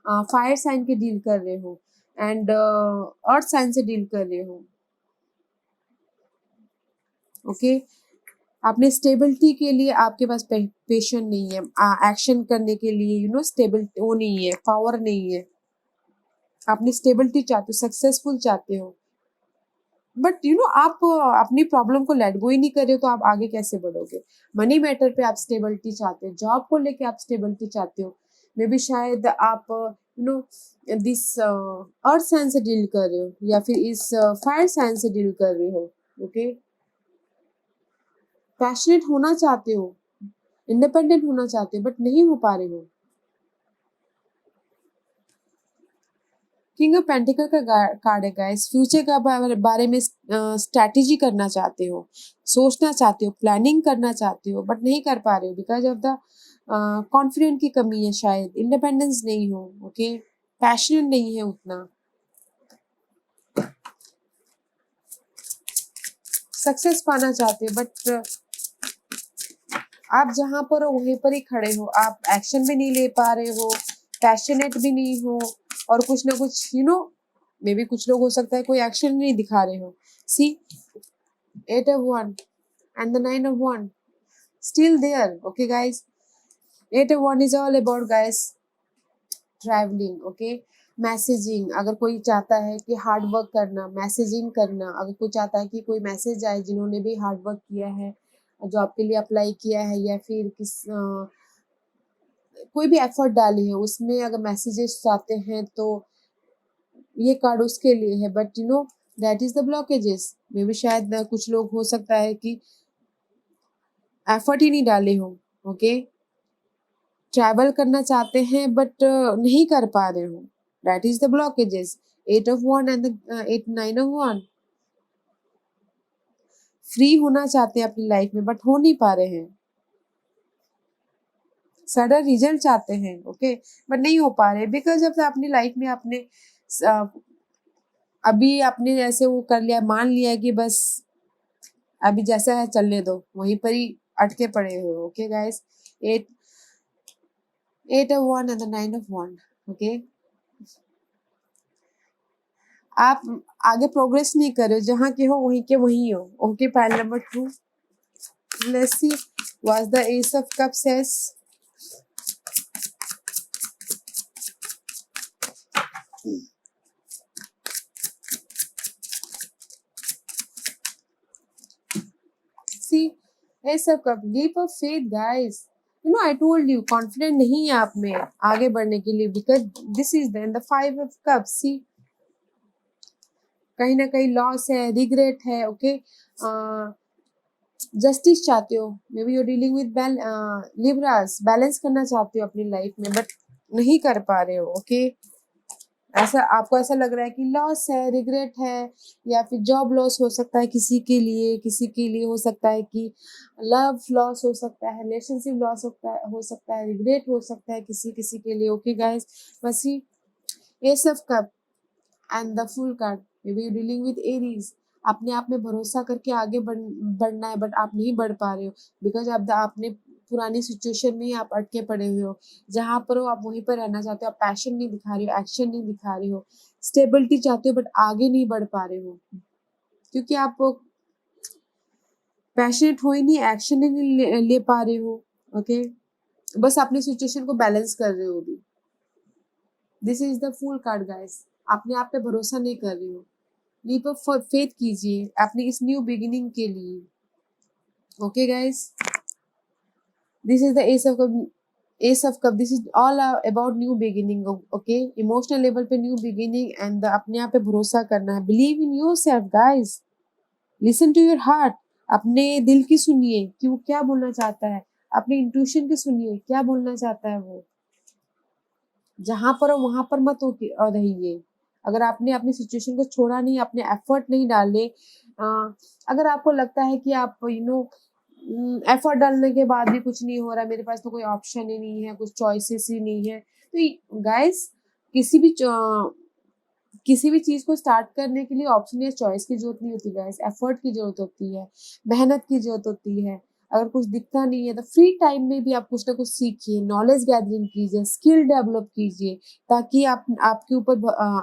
A: फायर साइन के डील कर रहे हो एंड अर्थ साइन से डील कर रहे हो। ओके, आपने स्टेबिलिटी के लिए आपके पास पेशेंस नहीं है, एक्शन करने के लिए स्टेबल वो नहीं है, पावर नहीं है। आपने स्टेबिलिटी चाहते हो, सक्सेसफुल चाहते हो, बट आप अपनी प्रॉब्लम को लेट गो ही नहीं कर रहे हो, तो आप आगे कैसे बढ़ोगे। मनी मैटर पे आप स्टेबिलिटी चाहते हो, जॉब को लेके आप स्टेबिलिटी चाहते हो। मे बी शायद आप दिस अर्थ साइन से डील कर रहे हो या फिर इस फायर साइन से डील कर रहे हो। ओके, पैशनेट होना चाहते हो, इंडिपेंडेंट होना चाहते हो, बट नहीं हो पा रहे हो। किंग ऑफ पेंटिकल का कार्ड है गाइस, फ्यूचर का बारे में स्ट्रैटेजी करना चाहते हो, सोचना चाहते हो, प्लानिंग करना चाहते हो, बट नहीं कर पा रहे हो बिकॉज ऑफ द कॉन्फिडेंस की कमी है, शायद इंडिपेंडेंस नहीं हो। ओके, पैशनेट नहीं है उतना, सक्सेस पाना चाहते हो, बट आप जहां पर हो वहीं पर ही खड़े हो, आप एक्शन भी नहीं ले पा रहे हो, पैशनेट भी नहीं हो, और कुछ ना कुछ मे बी कुछ लोग हो सकता है कोई एक्शन नहीं दिखा रहे हो। सी 8 of 1 and the 9 of 1 still there. Okay guys, 8 of 1 is all about guys travelling. Okay, messaging, अगर कोई चाहता है कि हार्ड वर्क करना, मैसेजिंग करना, अगर कोई चाहता है कि कोई मैसेज आए जिन्होंने भी हार्ड वर्क किया है, जॉब के लिए अप्लाई किया है, या फिर कोई भी एफर्ट डाली है उसमें अगर मैसेजेस आते हैं, तो ये कार्ड उसके लिए है। But that is the blockages. मे भी शायद कुछ लोग हो सकता है कि एफर्ट ही नहीं डाले हो। ओके, ट्रैवल करना चाहते हैं बट नहीं कर पा रहे हो, that is the blockages. 8 of 1 and 8 9 of 1। Free होना चाहते हैं अपनी लाइफ में बट हो नहीं पा रहे हैं, सडन रिजल्ट चाहते हैं। ओके, बट नहीं हो पा रहे बिकॉज अब अपनी लाइफ में आपने अभी आपने ऐसे वो कर लिया, मान लिया कि बस अभी जैसा है चलने दो, वहीं पर ही अटके पड़े हो। Okay guys, 8 of 1 and the 9 of 1। Okay, आप आगे प्रोग्रेस नहीं कर रहे हो, जहाँ के हो वहीं के वहीं हो। Okay, pile number 2, let's see what's the ace of cup says. See ace of cup, leap of faith guys. I told you, confident नहीं है आप में आगे बढ़ने के लिए, because this is the 5 of cups। See कहीं ना कहीं लॉस है, रिग्रेट है। ओके, जस्टिस चाहते हो, मे be you dealing with Libras, balance करना चाहते हो अपनी लाइफ में बट नहीं कर पा रहे हो। ओके, ऐसा आपको ऐसा लग रहा है कि लॉस है, रिग्रेट है, या फिर जॉब लॉस हो सकता है किसी के लिए, किसी के लिए हो सकता है कि लव लॉस हो सकता है, रिलेशनशिप लॉस हो सकता है, रिग्रेट हो सकता है किसी किसी के लिए। ओके गाइस, बस ही ace of cup and the fool card, may be you dealing with Aries. अपने आप में भरोसा करके आगे बढ़ना है बट आप नहीं बढ़ पा रहे हो बिकॉज आपने पुरानी सिचुएशन में ही आप अटके पड़े हुए हो, जहां पर हो आप वहीं पर रहना चाहते हो, आप पैशन नहीं दिखा रहे हो, एक्शन नहीं दिखा रहे हो, स्टेबिलिटी चाहते हो बट आगे नहीं बढ़ पा रहे हो क्योंकि आप पैशनेट हो ही नहीं, एक्शन ही नहीं ले पा रहे हो। ओके, बस अपनी सिचुएशन को बैलेंस कर रहे हो अभी। This is the fool card guys, अपने आप पे भरोसा नहीं कर रही हो, लीप ऑफ फेथ कीजिए अपनी इस न्यू बिगिनिंग के लिए। Okay guys, this is the ace of cup, this is all about new beginning. Okay, emotional level पे न्यू बिगिनिंग एंड अपने आप पे भरोसा करना है, believe in yourself guys, listen to your heart, अपने दिल की सुनिए कि वो क्या बोलना चाहता है, अपने इंट्यूशन की सुनिए क्या बोलना चाहता है वो। जहाँ पर हो वहाँ पर मत रहिए। अगर आपने अपनी सिचुएशन को छोड़ा नहीं, अपने एफर्ट नहीं डाले, अगर आपको लगता है कि आप एफर्ट डालने के बाद भी कुछ नहीं हो रहा, मेरे पास तो कोई ऑप्शन ही नहीं है, कुछ चॉइसेस ही नहीं है, तो गाइस किसी भी किसी भी चीज को स्टार्ट करने के लिए ऑप्शन या चॉइस की जरूरत नहीं होती गाइस, एफर्ट की जरूरत होती है, मेहनत की जरूरत होती है। अगर कुछ दिखता नहीं है तो फ्री टाइम में भी आप कुछ ना कुछ सीखिए, नॉलेज गैदरिंग कीजिए, स्किल डेवलप कीजिए, ताकि आप आपके ऊपर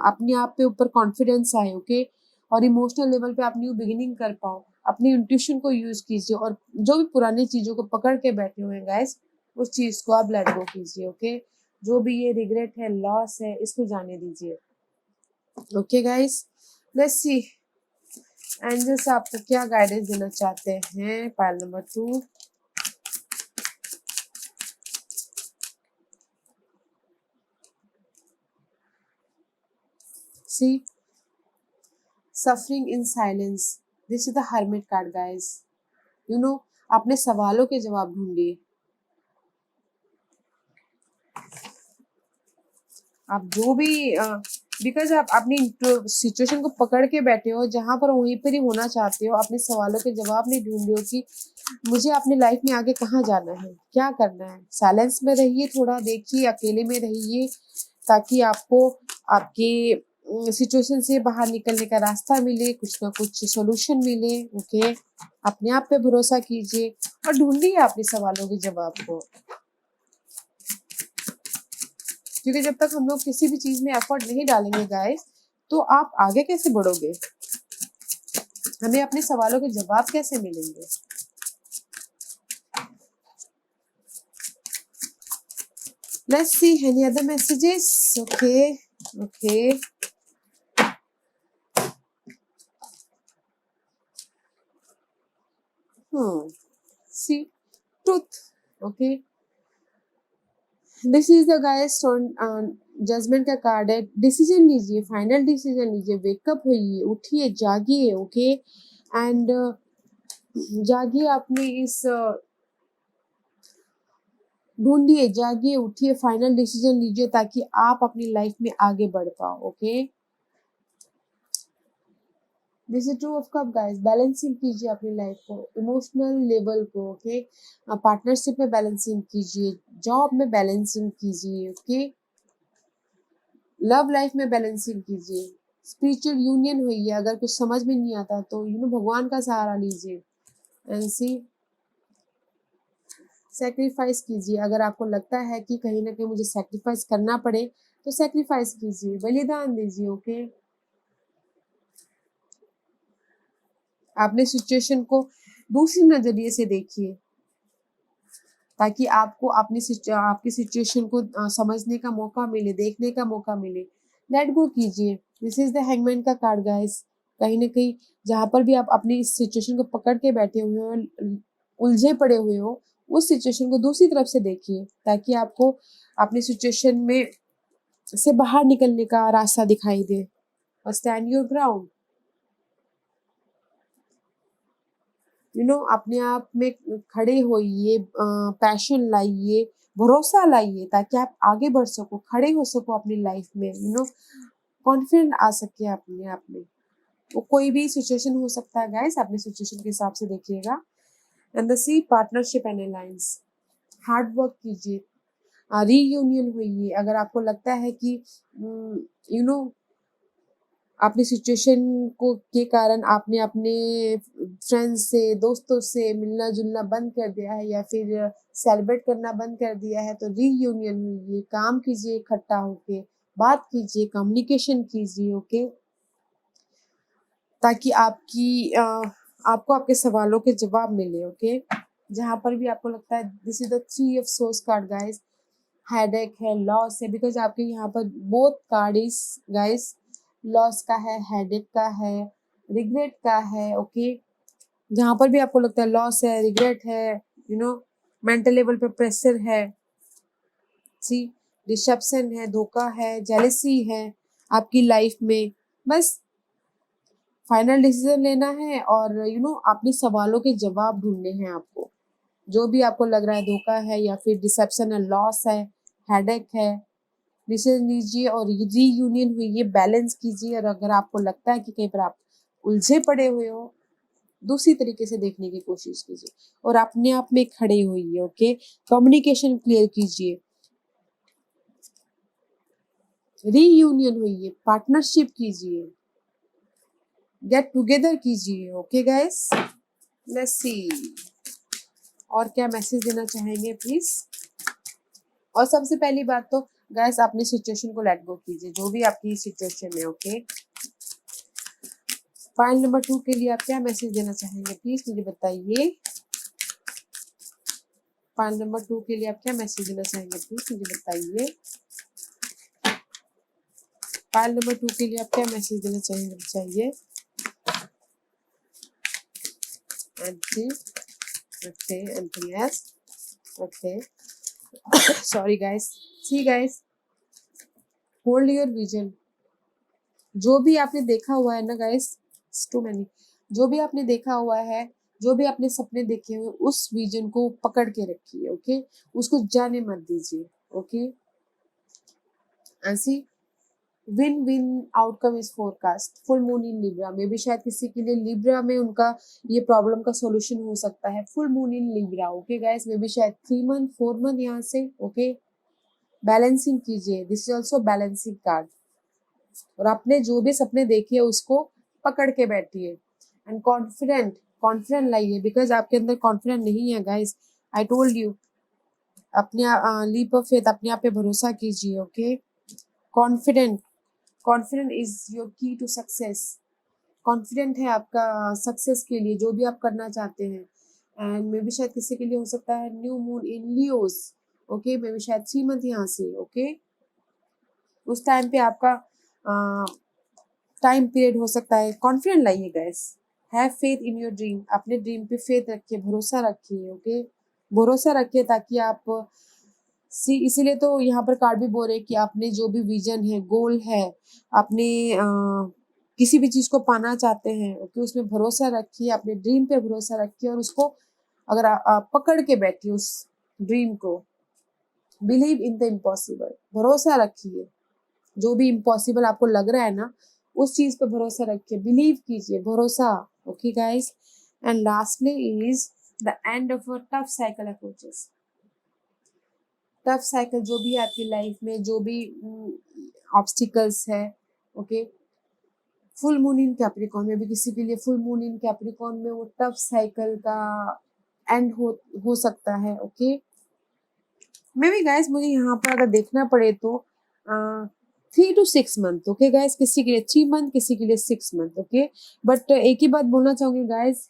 A: अपने आप पे ऊपर कॉन्फिडेंस आए, ओके। और इमोशनल लेवल पे आप न्यू बिगिनिंग कर पाओ। अपनी इंट्यूशन को यूज कीजिए, और जो भी पुरानी चीजों को पकड़ के बैठे हुए हैं गाइस, उस चीज को आप लेट गो कीजिए, ओके। जो भी ये रिग्रेट है, लॉस है, इसको जाने दीजिए। Okay guys, let's see angels आपको क्या गाइडेंस देना चाहते हैं। Pile number 2, see suffering in silence, this is the hermit card guys. अपने सवालों के जवाब ढूंढिए। आप जो भी बिकॉज आप अपनी सिचुएशन को पकड़ के बैठे हो, जहां पर वहीं पर ही होना चाहते हो, अपने सवालों के जवाब नहीं ढूंढ रहे हो कि मुझे अपनी लाइफ में आगे कहाँ जाना है, क्या करना है। साइलेंस में रहिए, थोड़ा देखिए, अकेले में रहिए, ताकि आपको आपके सिचुएशन से बाहर निकलने का रास्ता मिले, कुछ ना कुछ सॉल्यूशन मिले, ओके। अपने आप पे भरोसा कीजिए और ढूंढिए अपने सवालों के जवाब को, क्योंकि जब तक हम लोग किसी भी चीज में एफर्ट नहीं डालेंगे गाइस, तो आप आगे कैसे बढ़ोगे, हमें अपने सवालों के जवाब कैसे मिलेंगे। Let's see any other messages. Okay. See, truth. Okay. This is the guy's judgement का कार्ड है। डिसीजन लीजिए, फाइनल डिसीजन लीजिए, वेकअप होइए, उठिए, जागिए, ओके। एंड जागिए, अपने इस ढूंढिए, जागिए, उठिए, फाइनल डिसीजन लीजिए, ताकि आप अपनी लाइफ में आगे बढ़ पाओ, okay. This is two of cup guys. Balancing कीजिए अपनी लाइफ को, इमोशनल लेवल को, ओके। पार्टनरशिप में बैलेंसिंग कीजिए, जॉब में बैलेंसिंग कीजिए, ओके। लव लाइफ में बैलेंसिंग कीजिए, स्पिरिचुअल यूनियन हुई है। अगर कुछ समझ में नहीं आता तो भगवान का सहारा लीजिए। एंड सी सेक्रीफाइस कीजिए। अगर आपको लगता है कि कहीं ना कहीं मुझे सेक्रीफाइस करना पड़े, तो सेक्रीफाइस कीजिए, बलिदान दीजिए, ओके। आपने सिचुएशन को दूसरी नजरिए से देखिए, ताकि आपको आपकी सिचुएशन को समझने का मौका मिले, देखने का मौका मिले। लेट गो कीजिए। दिस इज द हैंगमैन का कार्ड गाइस। कहीं ना कहीं जहां पर भी आप अपनी इस सिचुएशन को पकड़ के बैठे हुए हो, उलझे पड़े हुए हो, उस सिचुएशन को दूसरी तरफ से देखिए, ताकि आपको अपनी सिचुएशन में से बाहर निकलने का रास्ता दिखाई दे। और स्टैंड योर ग्राउंड। अपने आप में खड़े होइए, पैशन लाइए, भरोसा लाइए, ताकि आप आगे बढ़ सको, खड़े हो सको अपनी लाइफ में, कॉन्फिडेंट आ सके अपने आप में। वो कोई भी सिचुएशन हो सकता है गाइस, अपनी सिचुएशन के हिसाब से देखिएगा। And the see partnership and alliance, hard work कीजिए, रीयूनियन होइए। अगर आपको लगता है कि यू नो अपनी सिचुएशन को के कारण आपने अपने फ्रेंड्स से, दोस्तों से मिलना जुलना बंद कर दिया है, या फिर सेलिब्रेट करना बंद कर दिया है, तो रीयूनियन हुई, काम कीजिए, इकट्ठा होके बात कीजिए, कम्युनिकेशन कीजिए, ओके। ताकि आपको आपके सवालों के जवाब मिले, ओके। जहां पर भी आपको लगता है, this is the 3 of source card guys. Headache है, लॉस है, बिकॉज आपके यहाँ पर both card is guys, loss का है, हेडेक का है, रिग्रेट का है, ओके। जहां पर भी आपको लगता है लॉस है, रिग्रेट है, मेंटल लेवल पे प्रेशर है, सी डिसेप्शन है, धोखा है, जेलसी है आपकी लाइफ में, बस फाइनल डिसीजन लेना है, और अपने सवालों के जवाब ढूंढने हैं आपको। जो भी आपको लग रहा है धोखा है, या फिर डिसेप्शन है, लॉस है, हेडेक है, डिसीजन लीजिए और रीयूनियन हुई है, बैलेंस कीजिए। और अगर आपको लगता है कि कहीं पर आप उलझे पड़े हुए हो, दूसरी तरीके से देखने की कोशिश कीजिए और अपने आप में खड़े होइए। ओके, कम्युनिकेशन क्लियर कीजिए, रीयूनियन हुई है, पार्टनरशिप कीजिए, गेट टुगेदर कीजिए। ओके गाइस, लेट्स सी और क्या मैसेज देना चाहेंगे प्लीज। और सबसे पहली बात तो गाइस, अपने सिचुएशन को लेट गो कीजिए, जो भी आपकी सिचुएशन है। ओके, फाइल नंबर 2 के लिए आप क्या मैसेज देना चाहेंगे प्लीज मुझे बताइए। फाइल नंबर 2 के लिए आप क्या मैसेज देना चाहेंगे प्लीज मुझे बताइए। फाइल नंबर 2 के लिए आप क्या मैसेज देना चाहेंगे बताइए। Anti, okay, anti yes, okay. Sorry guys, see guys, hold your vision. जो भी आपने देखा हुआ है ना गाइस, टू मैनी, जो भी आपने देखा हुआ है, जो भी आपने सपने देखे हुए, उस विजन को पकड़ के रखिए। ओके, उसको जाने मत दीजिए। ओके, ऐसी win win outcome is forecast. Full moon in Libra में भी शायद किसी के लिए लिब्रा में उनका ये प्रॉब्लम का सॉल्यूशन हो सकता है। फुल मून इन लिब्रा, ओके गाइस, में भी शायद 3 मंथ 4 मंथ यहाँ से। ओके, बैलेंसिंग कीजिए, this is also balancing card. और आपने जो भी सपने देखे उसको पकड़ के बैठिए एंड कॉन्फिडेंट लाइए, बिकॉज आपके अंदर कॉन्फिडेंट नहीं है गाइस। आई टोल्ड यू, अपने लीप ऑफ फेथ, अपने आप पे भरोसा कीजिए। Okay, confident is your key to success. Confident है आपका सक्सेस के लिए, जो भी आप करना चाहते हैं। एंड मे भी शायद किसी के लिए हो सकता है new moon in Leos. Okay, मे भी शायद 3 मंथ यहाँ से। ओके, उस टाइम पे आपका टाइम पीरियड हो सकता है। कॉन्फिडेंट लाइए guys, have faith in your dream. अपने ड्रीम पे फेथ रखिए, भरोसा रखिए। ओके, भरोसा रखिए ताकि आप इसीलिए तो यहाँ पर कार्ड भी बोल रहे कि आपने जो भी विजन है, गोल है, आपने किसी भी चीज को पाना चाहते हैं, ओके, उसमें भरोसा रखिए, अपने ड्रीम पे भरोसा रखिए और उसको अगर आप पकड़ के बैठिए उस ड्रीम को। बिलीव इन द इम्पॉसिबल, भरोसा रखिए। जो भी इम्पॉसिबल आपको लग रहा है ना, उस चीज पे भरोसा रखिए, बिलीव कीजिए, भरोसा। Okay guys, and lastly is the end of a tough cycle approaches. Tough cycle जो भी आपकी लाइफ में जो भी ऑब्स्टिकल्स है, ओके, फुल मून इन कैप्रिकॉर्न में भी किसी के लिए फुल मून इन कैप्रिकॉर्न में वो टफ साइकिल का एंड हो सकता है। ओके, मे बी गाइस, मुझे यहाँ पर अगर देखना पड़े तो 3 to 6 मंथ। ओके गाइस, किसी के लिए 3 मंथ, किसी के लिए 6 मंथ। ओके, बट एक ही बात बोलना चाहूंगी गाइस,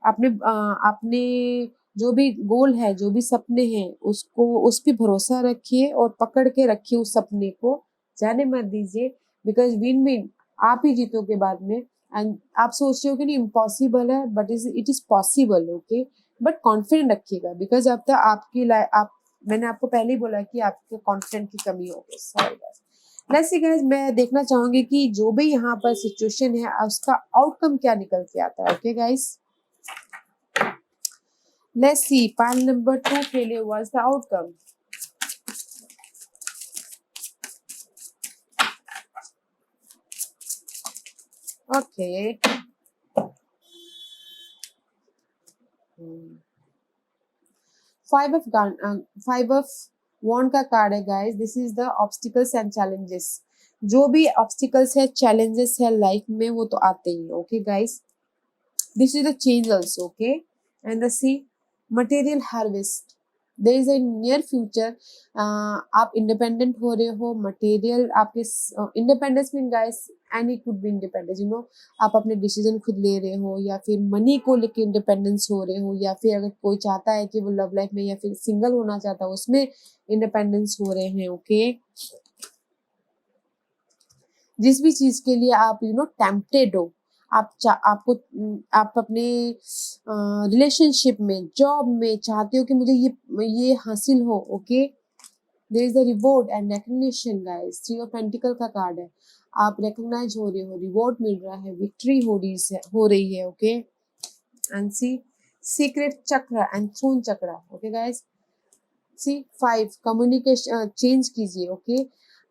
A: आपने जो भी गोल है, जो भी सपने हैं, उसको उस पर भरोसा रखिए और पकड़ के रखिए उस सपने को, जाने मत दीजिए। बिकॉज विन विन आप ही जीतोगे बाद में। एंड आप सोच रहे हो कि नहीं इम्पॉसिबल है, but it is possible. Okay, but confident रखिएगा, बिकॉज अब तक आपकी आप, मैंने आपको पहले ही बोला कि आपके कॉन्फिडेंट की कमी हो गई। Sorry guys, let's see guys, मैं देखना चाहूंगी कि जो भी यहाँ पर सिचुएशन है उसका आउटकम क्या निकल के आता है। Okay guys, let's see pile number 2 failure was the outcome. Okay. Five of wand का कार्ड है guys. This is the obstacles and challenges. जो भी ऑब्स्टिकल्स है, चैलेंजेस है लाइफ में, वो तो आते ही। Okay guys, this is the change also. Okay, and the sea material harvest. There is a near future, आप इंडिपेंडेंट हो रहे हो। मटेरियल आपके independence mean guys, any could be independence, you know, आप अपने डिसीजन खुद ले रहे हो, या फिर मनी को लेके इंडिपेंडेंस हो रहे हो, या फिर अगर कोई चाहता है कि वो लव लाइफ में या फिर सिंगल होना चाहता है, उसमें इंडिपेंडेंस हो रहे हैं। ओके, जिस भी चीज के लिए आप टेम्पटेड हो, आप अपने रिलेशनशिप में, जॉब में चाहते हो कि मुझे ये हासिल हो। Okay, there is the reward and recognition guys. 3 of pentacles का कार्ड है, आप रिकॉग्नाइज हो रहे हो, रिवॉर्ड मिल रहा है, विक्ट्री हो रही है। ओके, एंड सी सीक्रेट चक्र एंड थ्रोन चक्र। ओके गाइस, सी 5 कम्युनिकेशन चेंज कीजिए। ओके,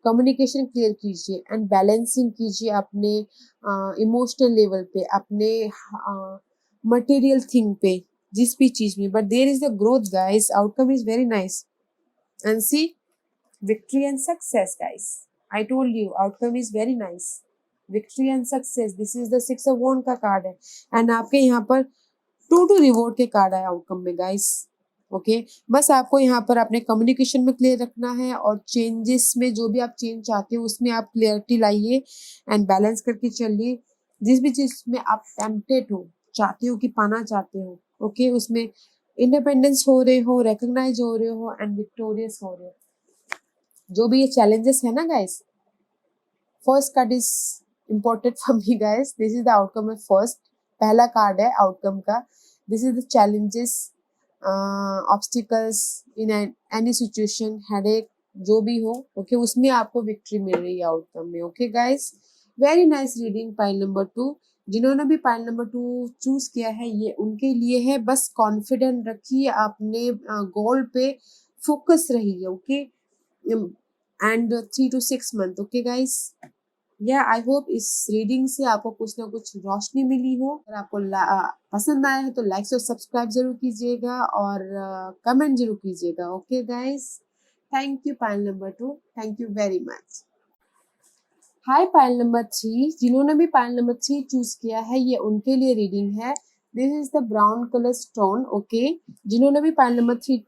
A: कम्युनिकेशन क्लियर कीजिए एंड बैलेंसिंग कीजिए अपने इमोशनल लेवल पे, अपने मटेरियल थिंग पे, जिस भी चीज में, but there is the growth guys, outcome is very nice and see victory and success guys. I told you outcome is very nice. Victory and success, this is the 6 of Wands का card है and आपके यहाँ पर 2 reward के card आए outcome में guys. Okay, बस आपको यहाँ पर अपने कम्युनिकेशन में क्लियर रखना है और चेंजेस में जो भी आप चेंज चाहते हो उसमें आप क्लियरिटी लाइए एंड बैलेंस करके चलिए। जिस भी चीज में आप टेम्पटेड हो, चाहते हो कि पाना चाहते हो, ओके, उसमें इंडिपेंडेंस हो रहे हो, रिकॉग्नाइज हो रहे हो एंड विक्टोरियस हो रहे हो। जो भी ये चैलेंजेस है ना guys, first card is important for me guys, this is the outcome of first, पहला कार्ड है आउटकम का। This is the challenges, obstacles in any situation, headache जो भी हो, ओके, उसमें आपको विक्ट्री मिल रही है आउटकम में। Okay guys, very nice reading. Pile number 2, जिन्होंने भी पाइल नंबर 2 चूज किया है ये उनके लिए है। बस कॉन्फिडेंट रखिए, अपने गोल पे फोकस रहिए, okay, and 3 to 6 months, okay guys, या आई होप इस रीडिंग से आपको कुछ ना कुछ रोशनी मिली हो। अगर आपको पसंद आया है तो लाइक और सब्सक्राइब जरूर कीजिएगा और कमेंट जरूर कीजिएगा। Okay guys, thank you pile number 2, thank you very much. Hi pile number 3, जिन्होंने भी पाइल नंबर 3 चूज किया है ये उनके लिए रीडिंग है। This is the brown colour stone, okay, जिन्होंने भी पाइल नंबर 3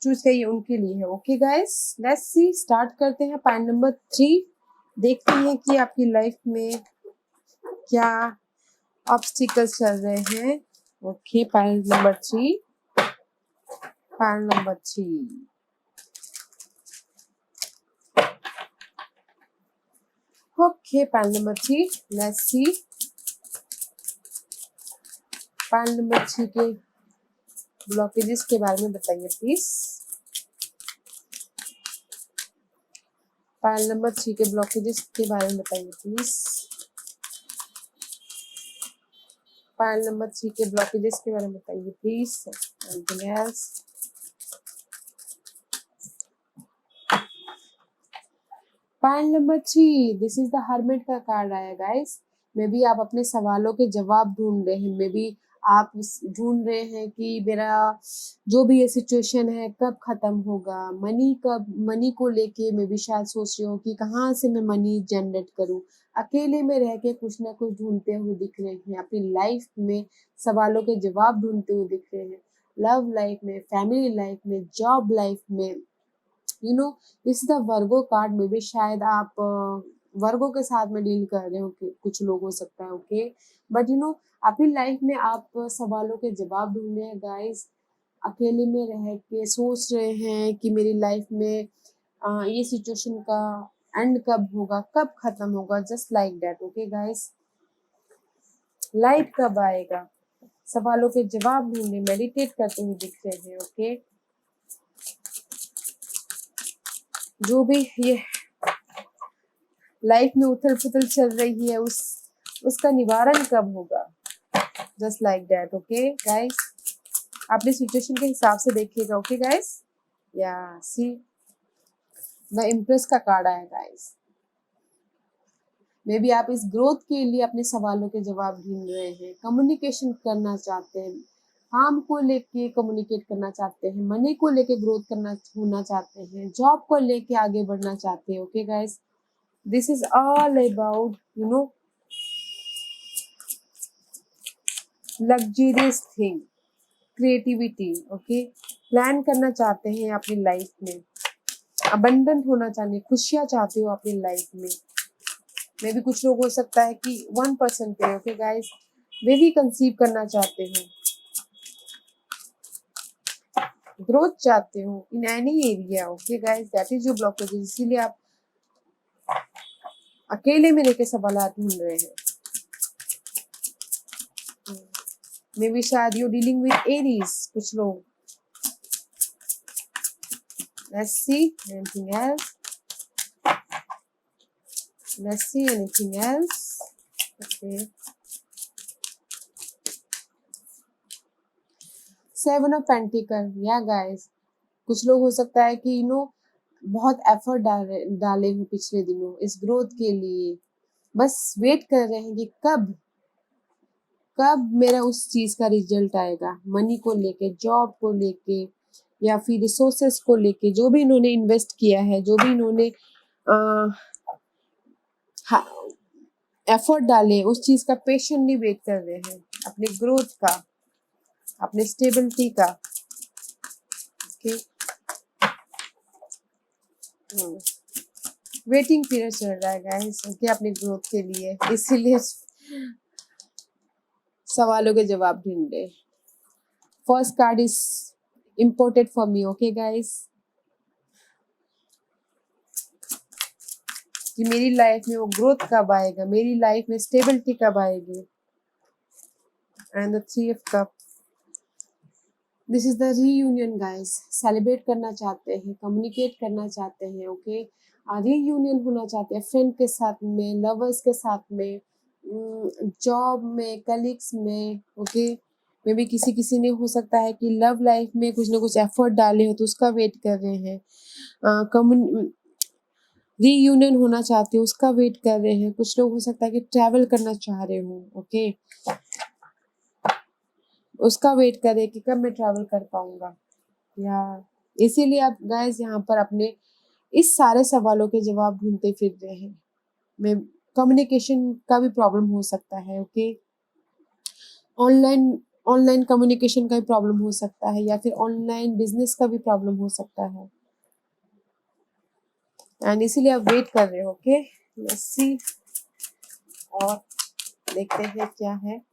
A: चूज किया ये उनके लिए है। Okay guys, let's C, start करते हैं पाइल नंबर 3, देखते हैं कि आपकी लाइफ में क्या ऑब्स्टिकल्स चल रहे हैं। Okay, pile number 3, pile number 3, okay, pile number 3, let's see, pile number 3 के ब्लॉकेजेस के बारे में बताइए प्लीज। पाइल नंबर 3 के ब्लॉकेजेस के बारे में बताइए प्लीज। पाइल नंबर 3 के ब्लॉकेजेस के बारे में बताइए please. Anything else? Pile number 3, this is the hermit का कार्ड आया गाइस। मे बी आप अपने सवालों के जवाब ढूंढ रहे हैं, मे बी आप ढूंढ रहे हैं कि मेरा जो भी ये सिचुएशन है कब खत्म होगा, मनी को लेके मे बी शायद सोच रहे हो कि कहाँ से मैं मनी जनरेट करूं। अकेले में रह के कुछ ना कुछ ढूंढते हुए दिख रहे हैं, अपनी लाइफ में सवालों के जवाब ढूंढते हुए दिख रहे हैं, लव लाइफ में, फैमिली लाइफ में, जॉब लाइफ में, you know, this is the Virgo card में भी शायद आप वर्गो के साथ में डील कर रहे हो, कुछ लोग हो सकता है। ओके, बट यू नो अपनी लाइफ में आप सवालों के जवाब ढूंढ रहे हैं गाइस, अकेले में रह के सोच रहे हैं कि मेरी लाइफ में ये सिचुएशन का एंड कब होगा, कब खत्म होगा, just like that. Okay guys, light कब आएगा, सवालों के जवाब ढूंढने, मेडिटेट करते हुए दिख रहे हैं। ओके, जो भी ये लाइफ में उथल पुथल चल रही है उसका निवारण कब होगा, just like that. Okay guys, अपने सिचुएशन के हिसाब से देखिएगा। ओके गाइस, या सी द इम्प्रेस का कार्ड आया गाइस। मे बी आप इस ग्रोथ के लिए अपने सवालों के जवाब ढूंढ रहे हैं, कम्युनिकेशन करना चाहते हैं, काम को लेके कम्युनिकेट करना चाहते हैं, मनी को लेके ग्रोथ होना चाहते हैं, जॉब को लेके आगे बढ़ना चाहते हैं। Okay guys, this is all about luxurious thing, creativity। Okay, plan करना चाहते हैं अपनी लाइफ में, अबंडेंट होना चाहते हैं, खुशियां चाहते हो अपनी लाइफ में। मे भी कुछ लोग हो सकता है कि 1% पे, ओके गाइस, वे भी कंसीव करना चाहते हो, ग्रोथ चाहते हो in any area. Okay guys, that is your blockage, इसीलिए आप अकेले में रहकर सवाल ढूंढ रहे हैं। मे बी शायद यू डीलिंग विद एरीज, कुछ लोग। Let's see anything else, let's see anything else. Okay, 7 of pentacle, या गाइस, कुछ लोग हो सकता है कि बहुत एफर्ट डाले हो पिछले दिनों इस ग्रोथ के लिए, बस वेट कर रहे हैं कि कब कब मेरा उस चीज का रिजल्ट आएगा, मनी को लेके, जॉब को लेके, या फिर रिसोर्सेस को लेके, जो भी इन्होंने इन्वेस्ट किया है, जो भी इन्होंने एफर्ट डाले, उस चीज का पेशेंटली वेट कर रहे हैं, अपने ग्रोथ का, अपने स्टेबिलिटी का। ओके, वेटिंग पीरियड चल रहा है गाइस, ओके, अपने ग्रोथ के लिए, इसीलिए सवालों के जवाब ढूंढे। First card is imported for me, okay guys, कि मेरी लाइफ में वो ग्रोथ कब आएगा, मेरी लाइफ में स्टेबिलिटी कब आएगी। And the three of cup, this is the reunion guys, celebrate करना चाहते हैं, कम्युनिकेट करना चाहते हैं, ओके, रीयूनियन होना चाहते हैं फ्रेंड के साथ में, लवर्स के साथ में, जॉब में, कलीग्स में, ओके। मे बी किसी किसी ने हो सकता है कि लव लाइफ में कुछ ना कुछ एफर्ट डाले हो तो उसका वेट कर रहे हैं, रीयूनियन होना चाहते हो उसका वेट कर रहे हैं। कुछ लोग हो सकता है कि ट्रैवल करना चाह रहे हो, ओके, उसका वेट कर रहे हैं कि कब मैं ट्रैवल कर पाऊंगा, या इसीलिए आप गाइस यहाँ पर अपने इस सारे सवालों के जवाब ढूंढते फिर रहे हैं। मैं कम्युनिकेशन का भी प्रॉब्लम हो सकता है, ओके, ऑनलाइन ऑनलाइन कम्युनिकेशन का भी प्रॉब्लम हो सकता है, या फिर ऑनलाइन बिजनेस का भी प्रॉब्लम हो सकता है, एंड इसीलिए आप वेट कर रहे हो, ओके। लेट्स सी, और देखते हैं क्या है।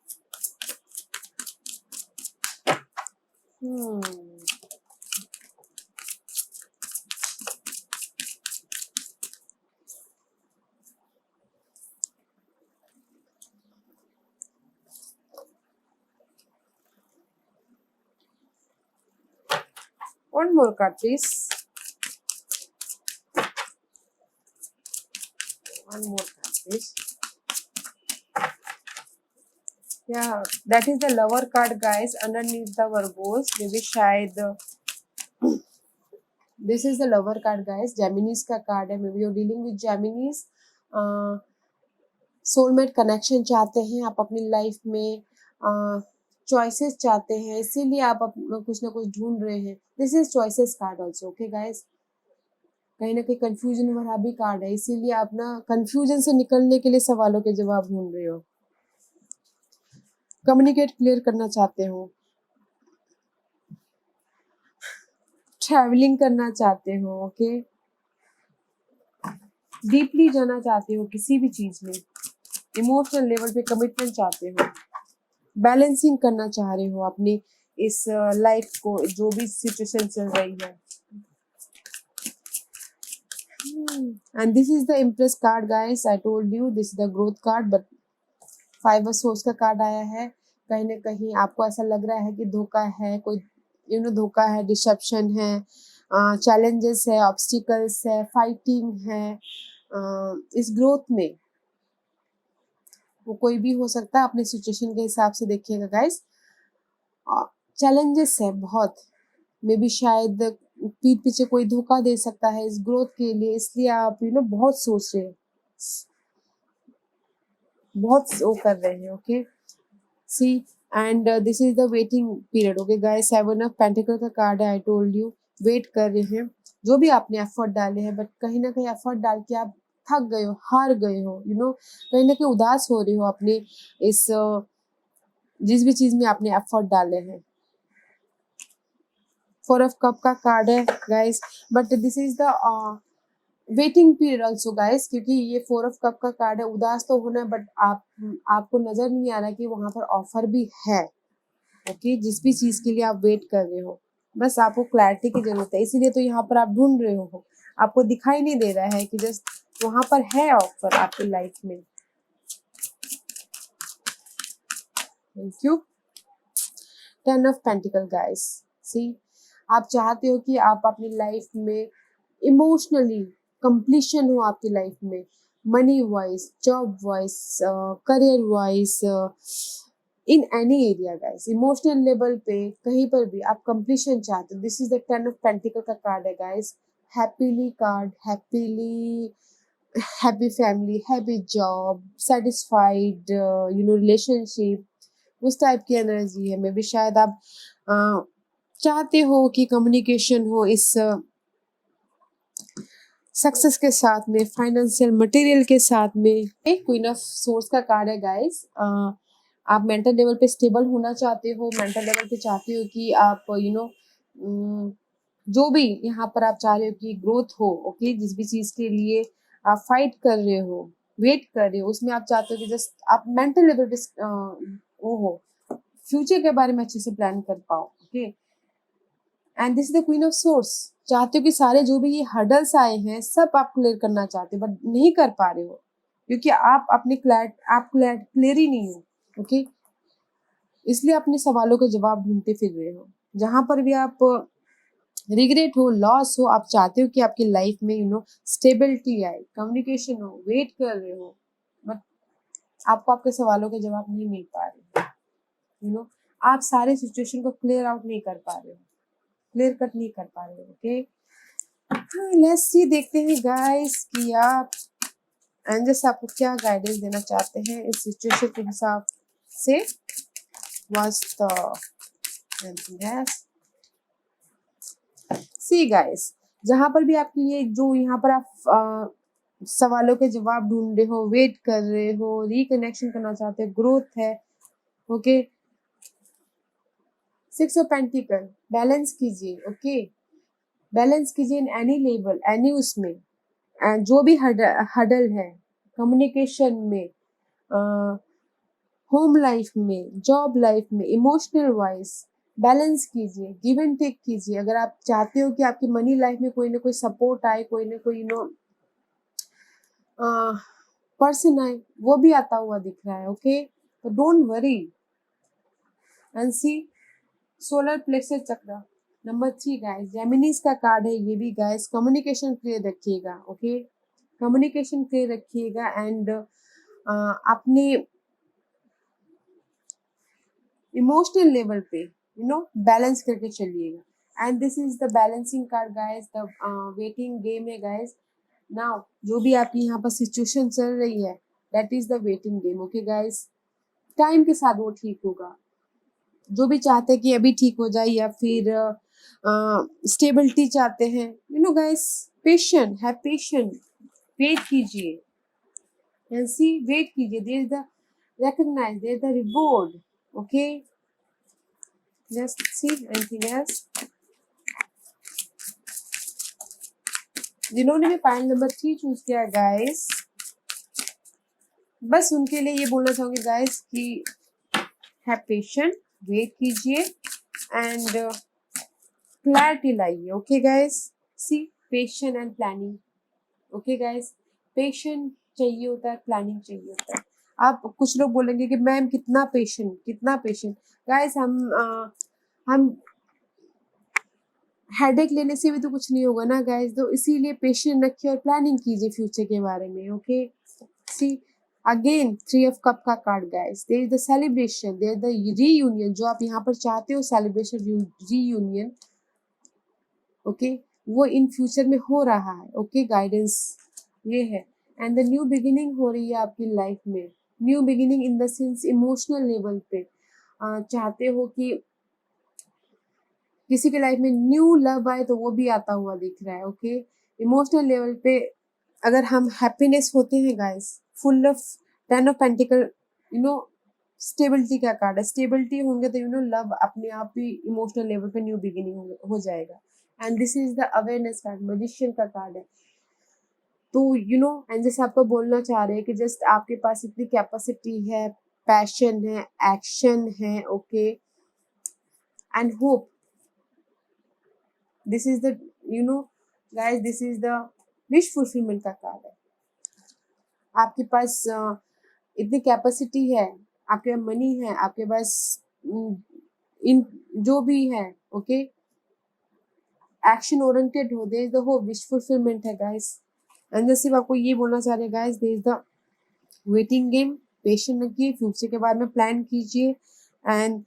A: One more card, please. One more card, please. Yeah, that is the lover card, guys. Underneath the Virgos, maybe शायद this is the lover card, guys. Geminis का कार्ड है. Maybe you're dealing with Geminis. Soulmate connection चाहते हैं आप अपनी life में, choices चाहते हैं, इसीलिए आप कुछ ना कुछ ढूंढ रहे हैं। This is choices card also, okay guys. कहीं ना कहीं कंफ्यूजन वाला भी कार्ड है, इसीलिए आप ना कंफ्यूजन से निकलने के लिए सवालों के जवाब ढूंढ रहे हो, कम्युनिकेट क्लियर करना चाहते हो, ट्रैवलिंग करना चाहते हो, ओके, डीपली जाना चाहते हो किसी भी चीज में, इमोशनल लेवल पे कमिटमेंट चाहते हो, बैलेंसिंग करना चाह रहे हो अपनी इस लाइफ को, जो भी सिचुएशन चल रही है। And this is the impress card guys, I told you this is the growth card, but 5 of swords का कार्ड आया है। कहीं ना कहीं आपको ऐसा लग रहा है कि धोखा है, कोई धोखा है, डिसेप्शन है, चैलेंजेस है, ऑब्स्टिकल्स है, फाइटिंग है इस ग्रोथ में। वो कोई भी हो सकता है, अपने सिचुएशन के हिसाब से देखिएगा गाइस। चैलेंजेस है बहुत, मे बी शायद पीठ पीछे कोई धोखा दे सकता है इस ग्रोथ के लिए, इसलिए आप बहुत सोच रहे हैं, बहुत वो कर रहे हैं, okay. See, and this is the waiting period, okay guys. 7 of pentacles का कार्ड है, आई टोल्ड यू वेट कर रहे हैं, जो भी आपने एफर्ट डाले हैं, बट कहीं ना कहीं एफर्ट डाल के आप थक गए हो, हार गए हो, कहीं ना कहीं उदास हो रहे हो अपने इस जिस भी चीज में आपने एफर्ट डाले हैं। 4 ऑफ कप का कार्ड है guys, but this is the waiting period also guys, क्योंकि ये 4 ऑफ कप का कार्ड है। उदास तो होना, बट आपको नजर नहीं आ रहा कि वहां पर ऑफर भी है, ओके, जिस भी चीज के लिए आप वेट कर रहे हो, बस आपको क्लैरिटी की जरूरत है, इसीलिए तो यहाँ पर आप ढूंढ रहे हो, आपको दिखाई नहीं दे रहा है कि जस्ट वहां पर है ऑफर आपकी लाइफ में। Thank you. 10 of pentacle guys, see, आप चाहते हो कि आप अपनी लाइफ में इमोशनली कंप्लीशन हो आपकी लाइफ में, money wise, job wise, career wise, in any area guys, emotional level पे कहीं पर भी आप कंप्लीशन चाहते हो। This is the 10 of pentacles का कार्ड है guys. Happily card, happy family, happy job, satisfied relationship, उस टाइप की एनर्जी है। मे बी शायद आप चाहते हो कि कम्युनिकेशन हो इस सक्सेस के साथ में, फाइनेंशियल मटेरियल के साथ में। एक क्वीन ऑफ सोर्स का कार्ड है गाइस। आप मेंटल लेवल पे स्टेबल होना चाहते हो, मेंटल लेवल पे चाहते हो कि आप जो भी यहाँ पर आप चाह रहे हो कि ग्रोथ हो, ओके, जिस भी चीज के लिए आप फाइट कर रहे हो, वेट कर रहे हो, उसमें आप चाहते हो कि जस्ट आप मेंटल लेवल पे वो हो, फ्यूचर के बारे में अच्छे से प्लान कर पाओ, okay. And this is the queen of source. चाहते हो कि सारे जो भी ये हर्डल्स आए हैं सब आप क्लियर करना चाहते हो, बट नहीं कर पा रहे हो क्योंकि आप अपने क्लियर ही नहीं हो, ओके। इसलिए अपने सवालों के जवाब ढूंढते फिर रहे हो। जहां पर भी आप रिग्रेट हो, लॉस हो, आप चाहते हो कि आपकी लाइफ में स्टेबिलिटी आए, कम्युनिकेशन हो, वेट कर रहे हो, बट आपको आपके सवालों के जवाब नहीं मिल पा रहे। आप सारे सिचुएशन को क्लियर आउट नहीं कर पा रहे हो, क्लियर कट नहीं कर पा रहे हो, ओके। लेट्स सी, देखते हैं गाइस कि आप एंजल्स आपको क्या गाइडेंस देना चाहते हैं इस सिचुएशन के हिसाब से। व्हाट्स द सी गाइस, जहां पर भी आपकी ये जो यहाँ पर आप सवालों के जवाब ढूंढ रहे हो, वेट कर रहे हो, रिकनेक्शन करना चाहते हो, ग्रोथ है, ओके। 6 ऑफ पेंटिकल, बैलेंस कीजिए, ओके, बैलेंस कीजिए इन एनी लेवल, एनी उसमें जो भी हडल है, कम्युनिकेशन में, होम लाइफ में, जॉब लाइफ में, इमोशनल वाइज बैलेंस कीजिए, गिव एंड टेक कीजिए। अगर आप चाहते हो कि आपकी मनी लाइफ में कोई ना कोई सपोर्ट आए, कोई ना कोई पर्सन आए, वो भी आता हुआ दिख रहा है, ओके। तो don't worry and see solar plexus chakra number 3 guys, Geminis का कार्ड है ये भी गाइस। कम्युनिकेशन क्लियर रखिएगा, ओके, कम्युनिकेशन क्लियर रखिएगा एंड अपने इमोशनल लेवल पे बैलेंस करके चलिएगा। And this is the balancing card guys, the waiting game है गाइस। नाउ जो भी आपकी यहाँ पर सिचुएशन चल रही है, that is the waiting game, okay guys. Time के साथ वो ठीक होगा। जो भी चाहते हैं कि अभी ठीक हो जाए या फिर स्टेबिलिटी चाहते हैं, गाइस, पेशेंट है, पेशेंट, वेट कीजिए एंड सी, वेट कीजिए, there is the recognize, there's the reward, okay, just see anything else। जिन्होंने भी पॉइंट नंबर 3 चूज किया गाइस, बस उनके लिए ये बोलना चाहूंगी गाइस कि है पेशेंट, वेट कीजिए एंड क्लैरिटी लाइए, okay guys. See, patient and planning, okay guys. Patient चाहिए होता है, प्लानिंग चाहिए होता है। आप कुछ लोग बोलेंगे कि मैम कितना पेशेंट, कितना पेशेंट। गाइस हम हेडेक लेने से भी तो कुछ नहीं होगा ना गाइस, तो इसीलिए पेशेंट रखिए और प्लानिंग कीजिए फ्यूचर के बारे में, okay. See again 3 of cup का card guys, there is the celebration, there the reunion, जो आप यहाँ पर चाहते हो सेलिब्रेशन, रीयूनियन, ओके, वो इन फ्यूचर में हो रहा है, ओके। गाइडेंस ये है एंड द न्यू बिगिनिंग हो रही है आपकी लाइफ में। New beginning in the sense emotional level पे चाहते हो कि किसी के लाइफ में न्यू लव आए, तो वो भी आता हुआ दिख रहा है, ओके। इमोशनल लेवल पे अगर हम हैप्पीनेस होते हैं guys, full of 10 of pentacle, stability का कार्ड है। स्टेबिलिटी होंगे तो लव अपने आप ही इमोशनल लेवल पे न्यू बिगिनिंग हो जाएगा। And this is the awareness card, magician का कार्ड है। तो एंड जैसे आपको बोलना चाह रहे हैं कि जस्ट आपके पास इतनी कैपेसिटी है, पैशन है, एक्शन है, okay, and hope. This is the guys, this is the wish fulfilment का कार्ड है। आपके पास इतनी कैपेसिटी है, आपके पास मनी है, आपके पास इन जो भी है, ओके, एक्शन ओरिएंटेड हो, there is the hope, wish fulfilment है गाइस। एंड जैसे आपको ये बोलना चाह रहे हैं guys, there is the waiting game, patient रखिए, फ्यूचर के बारे में प्लान कीजिए and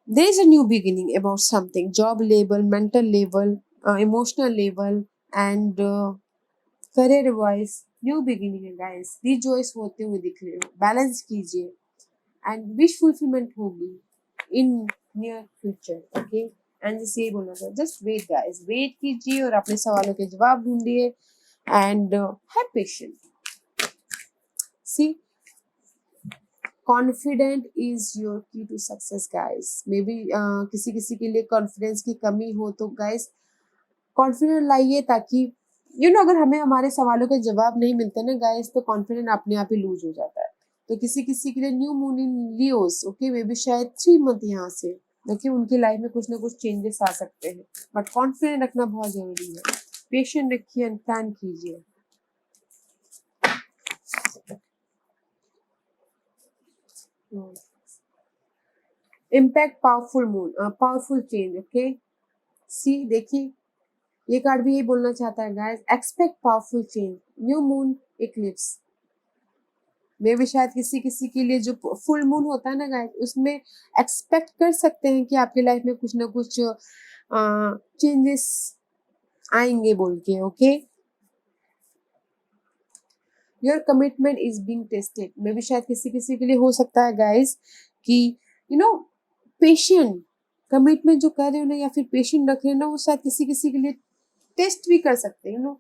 A: there is a new beginning about something, job level, mental level, emotional level and career wise new beginning है गाइस, रिजॉइस होते हुए दिख रहे हो, बैलेंस कीजिए एंड विश फुलफिलमेंट होगी in near future. Okay, and just यही बोलना था, जस्ट वेट गाइस, वेट कीजिए और अपने सवालों के जवाब ढूंढिए and have patience. See, confident is your key to success guys. Maybe किसी किसी के लिए कॉन्फिडेंस की कमी हो तो गाइस कॉन्फिडेंट लाइए, ताकि अगर हमें हमारे सवालों के जवाब नहीं मिलते ना गाइस तो कॉन्फिडेंट अपने आप ही लूज हो जाता है। तो किसी किसी के लिए new moon in Leos, okay, may be शायद 3 मंथ यहाँ से, देखिए उनकी लाइफ में कुछ ना कुछ चेंजेस आ सकते हैं, बट कॉन्फिडेंट रखना बहुत जरूरी है। पेशेंट रखिए एंड प्लान कीजिए। Impact powerful moon, powerful change. Okay, see देखिए ये कार्ड भी यही बोलना चाहता है guys, expect powerful change, new moon eclipse. मे भी शायद किसी किसी के लिए जो फुल मून होता है ना गाइस, उसमें एक्सपेक्ट कर सकते हैं कि आपकी लाइफ में कुछ ना कुछ चेंजेस आएंगे बोल के। Okay, your commitment is being tested. मे भी शायद किसी किसी के लिए हो सकता है गाइस कि पेशेंट कमिटमेंट जो कर रहे हो ना या फिर पेशेंट रख रहे हो ना, वो शायद किसी किसी के लिए टेस्ट भी कर सकते हैं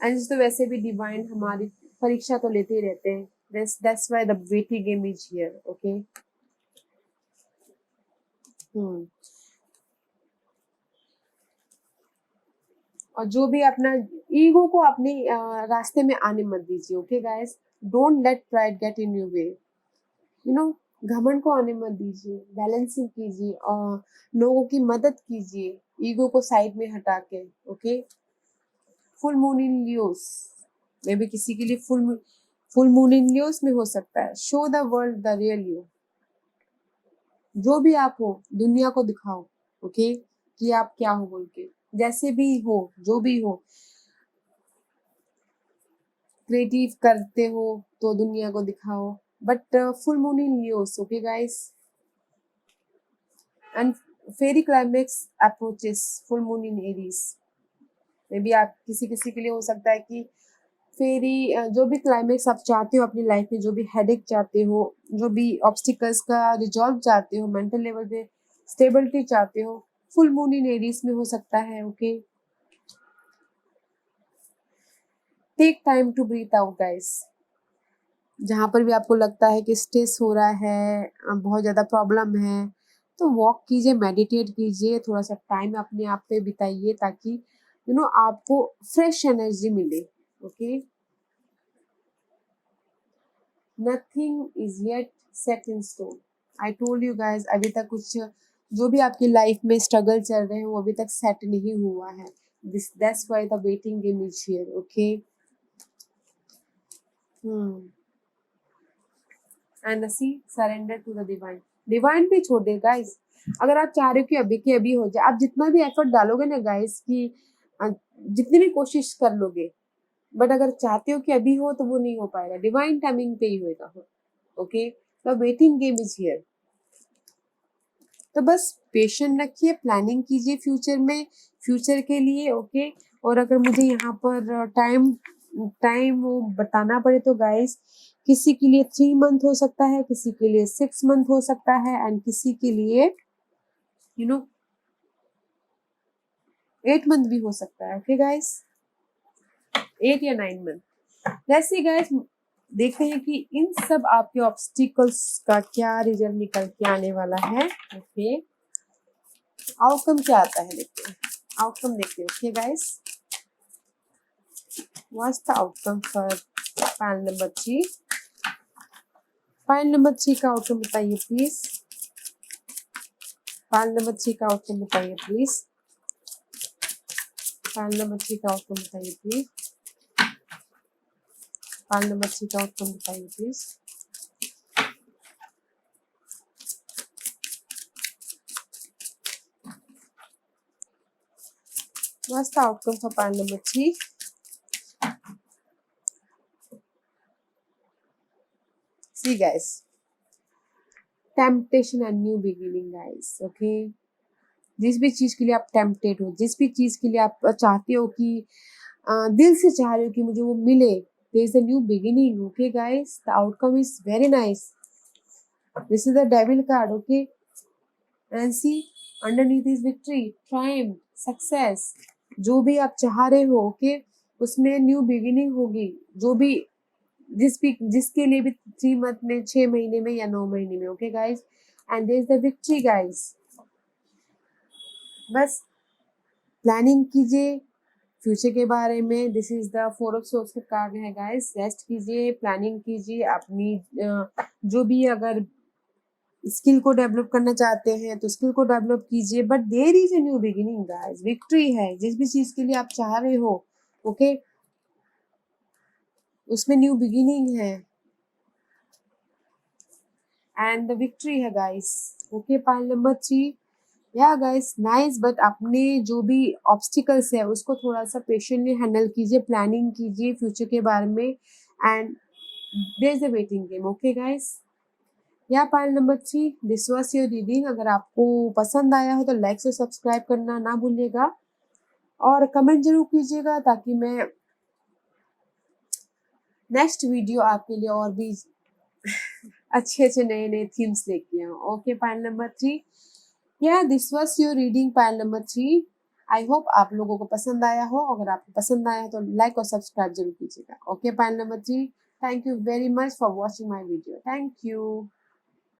A: एंड तो वैसे भी डिवाइन हमारी परीक्षा तो लेते ही रहते हैं। That's why the waiting game is here. Okay. और जो भी अपना ईगो को अपने रास्ते में आने मत दीजिए। Okay guys, don't let pride get in your way. घमंड को आने मत दीजिए, बैलेंसिंग कीजिए और लोगों की मदद कीजिए ईगो को साइड में हटा के। Okay, full moon in Leos, may be किसी के लिए फुल मून इन लियोस में हो सकता है। Show the world the real you, जो भी आप हो दुनिया को दिखाओ। ओके, कि आप क्या हो बोल के, जैसे भी हो, जो भी हो, क्रिएटिव करते हो तो दुनिया को दिखाओ, but full moon in Leos. Okay guys, and fairy climax approaches, full moon in Aries. Maybe आप किसी किसी के लिए हो सकता है कि फेरी जो भी क्लाइमेक्स आप चाहते हो अपनी लाइफ में, जो भी हेडेक चाहते हो, जो भी ऑब्स्टिकल्स का रिजॉल्व चाहते हो, मेंटल लेवल पे स्टेबिलिटी चाहते हो, फुल मून इन एरीज में हो सकता है। Okay, take time to breathe out guys. जहाँ पर भी आपको लगता है कि स्ट्रेस हो रहा है, बहुत ज़्यादा प्रॉब्लम है, तो वॉक कीजिए, मेडिटेट कीजिए, थोड़ा सा टाइम अपने आप पे बिताइए ताकि आपको फ्रेश एनर्जी मिले। Okay, nothing is yet set in stone. I told you guys, अभी तक कुछ जो भी आपकी लाइफ में स्ट्रगल चल रहे हैं वो अभी तक सेट नहीं हुआ है। That's why the waiting game is here. Okay, and see surrender to the divine. Divine पे छोड़ दे गाइस। अगर आप चाह रहे हो कि अभी के अभी हो जाए, आप जितना भी एफर्ट डालोगे ना गाइस, कि जितनी भी कोशिश कर लोगे, बट अगर चाहते हो कि अभी हो तो वो नहीं हो पाएगा, डिवाइन टाइमिंग पे ही होगा। Okay, the waiting game is here. तो बस पेशेंट रखिए, प्लानिंग कीजिए फ्यूचर में, फ्यूचर के लिए। ओके, और अगर मुझे यहाँ पर टाइम टाइम वो बताना पड़े तो गाइस, किसी के लिए 3 मंथ हो सकता है, किसी के लिए 6 मंथ हो सकता है, एंड किसी के लिए 8 मंथ भी हो सकता है। ओके गाइस, 8 या 9 मंथ। वैसे गाइस देखते हैं कि इन सब आपके ऑब्स्टिकल्स का क्या रिजल्ट निकल के आने वाला है। ओके, आउटकम क्या आता है देखते हैं, आउटकम देखते हैं। Okay guys, what's the outcome for file number 3? File number 3 का आउटकम बताइए प्लीज। फाइल नंबर 3 का आउटकम बताइए प्लीज। फाइल नंबर 3 का आउटकम बताइए प्लीज। फाइल नंबर 3 का आउटकम बताइए please. What's the outcome for file number 3? See guys, temptation and new beginning guys. Okay, जिस भी चीज़ के लिए आप टेम्पटेड हो, जिस भी चीज़ के लिए आप चाहते हो कि दिल से चाह रहे हो कि मुझे वो मिले, there is a new beginning, okay guys? The outcome is very nice. This is the devil card, okay? And see underneath is victory, triumph, success. जो भी आप चाह रहे हो, ओके? उसमें न्यू बिगिनिंग होगी। जो भी जिसके लिए भी 3 मंथ में, 6 महीने में या 9 महीने में, okay guys? And there is the victory guys. बस प्लानिंग कीजिए फ्यूचर के बारे में। This is the 4 of swords का कार्ड है गाइस। रेस्ट कीजिए, प्लानिंग कीजिए अपनी जो भी अगर स्किल को डेवलप करना चाहते हैं तो स्किल को डेवलप कीजिए, but there is a new beginning guys. Victory है जिस भी चीज के लिए आप चाह रहे हो, ओके? उसमें न्यू बिगिनिंग है एंड द विक्ट्री है गाइस, ओके? पाइल नंबर 3, या गाइस नाइस, बट अपने जो भी ऑब्स्टिकल्स है उसको थोड़ा सा पेशेंटली हैंडल कीजिए, प्लानिंग कीजिए फ्यूचर के बारे में and there is a waiting game, okay guys? या pile number 3, this was your reading. अगर आपको पसंद आया हो तो लाइक और सब्सक्राइब करना ना भूलिएगा और कमेंट जरूर कीजिएगा ताकि मैं नेक्स्ट वीडियो आपके लिए और भी अच्छे अच्छे नए नए थीम्स लेके आऊँ, ओके? पाइल नंबर 3, या this was your reading pile number 3। I hope आप लोगों को पसंद आया हो। अगर आपको पसंद आया तो लाइक और सब्सक्राइब जरूर कीजिएगा, okay? Pile number 3, thank you very much for watching my video, thank you.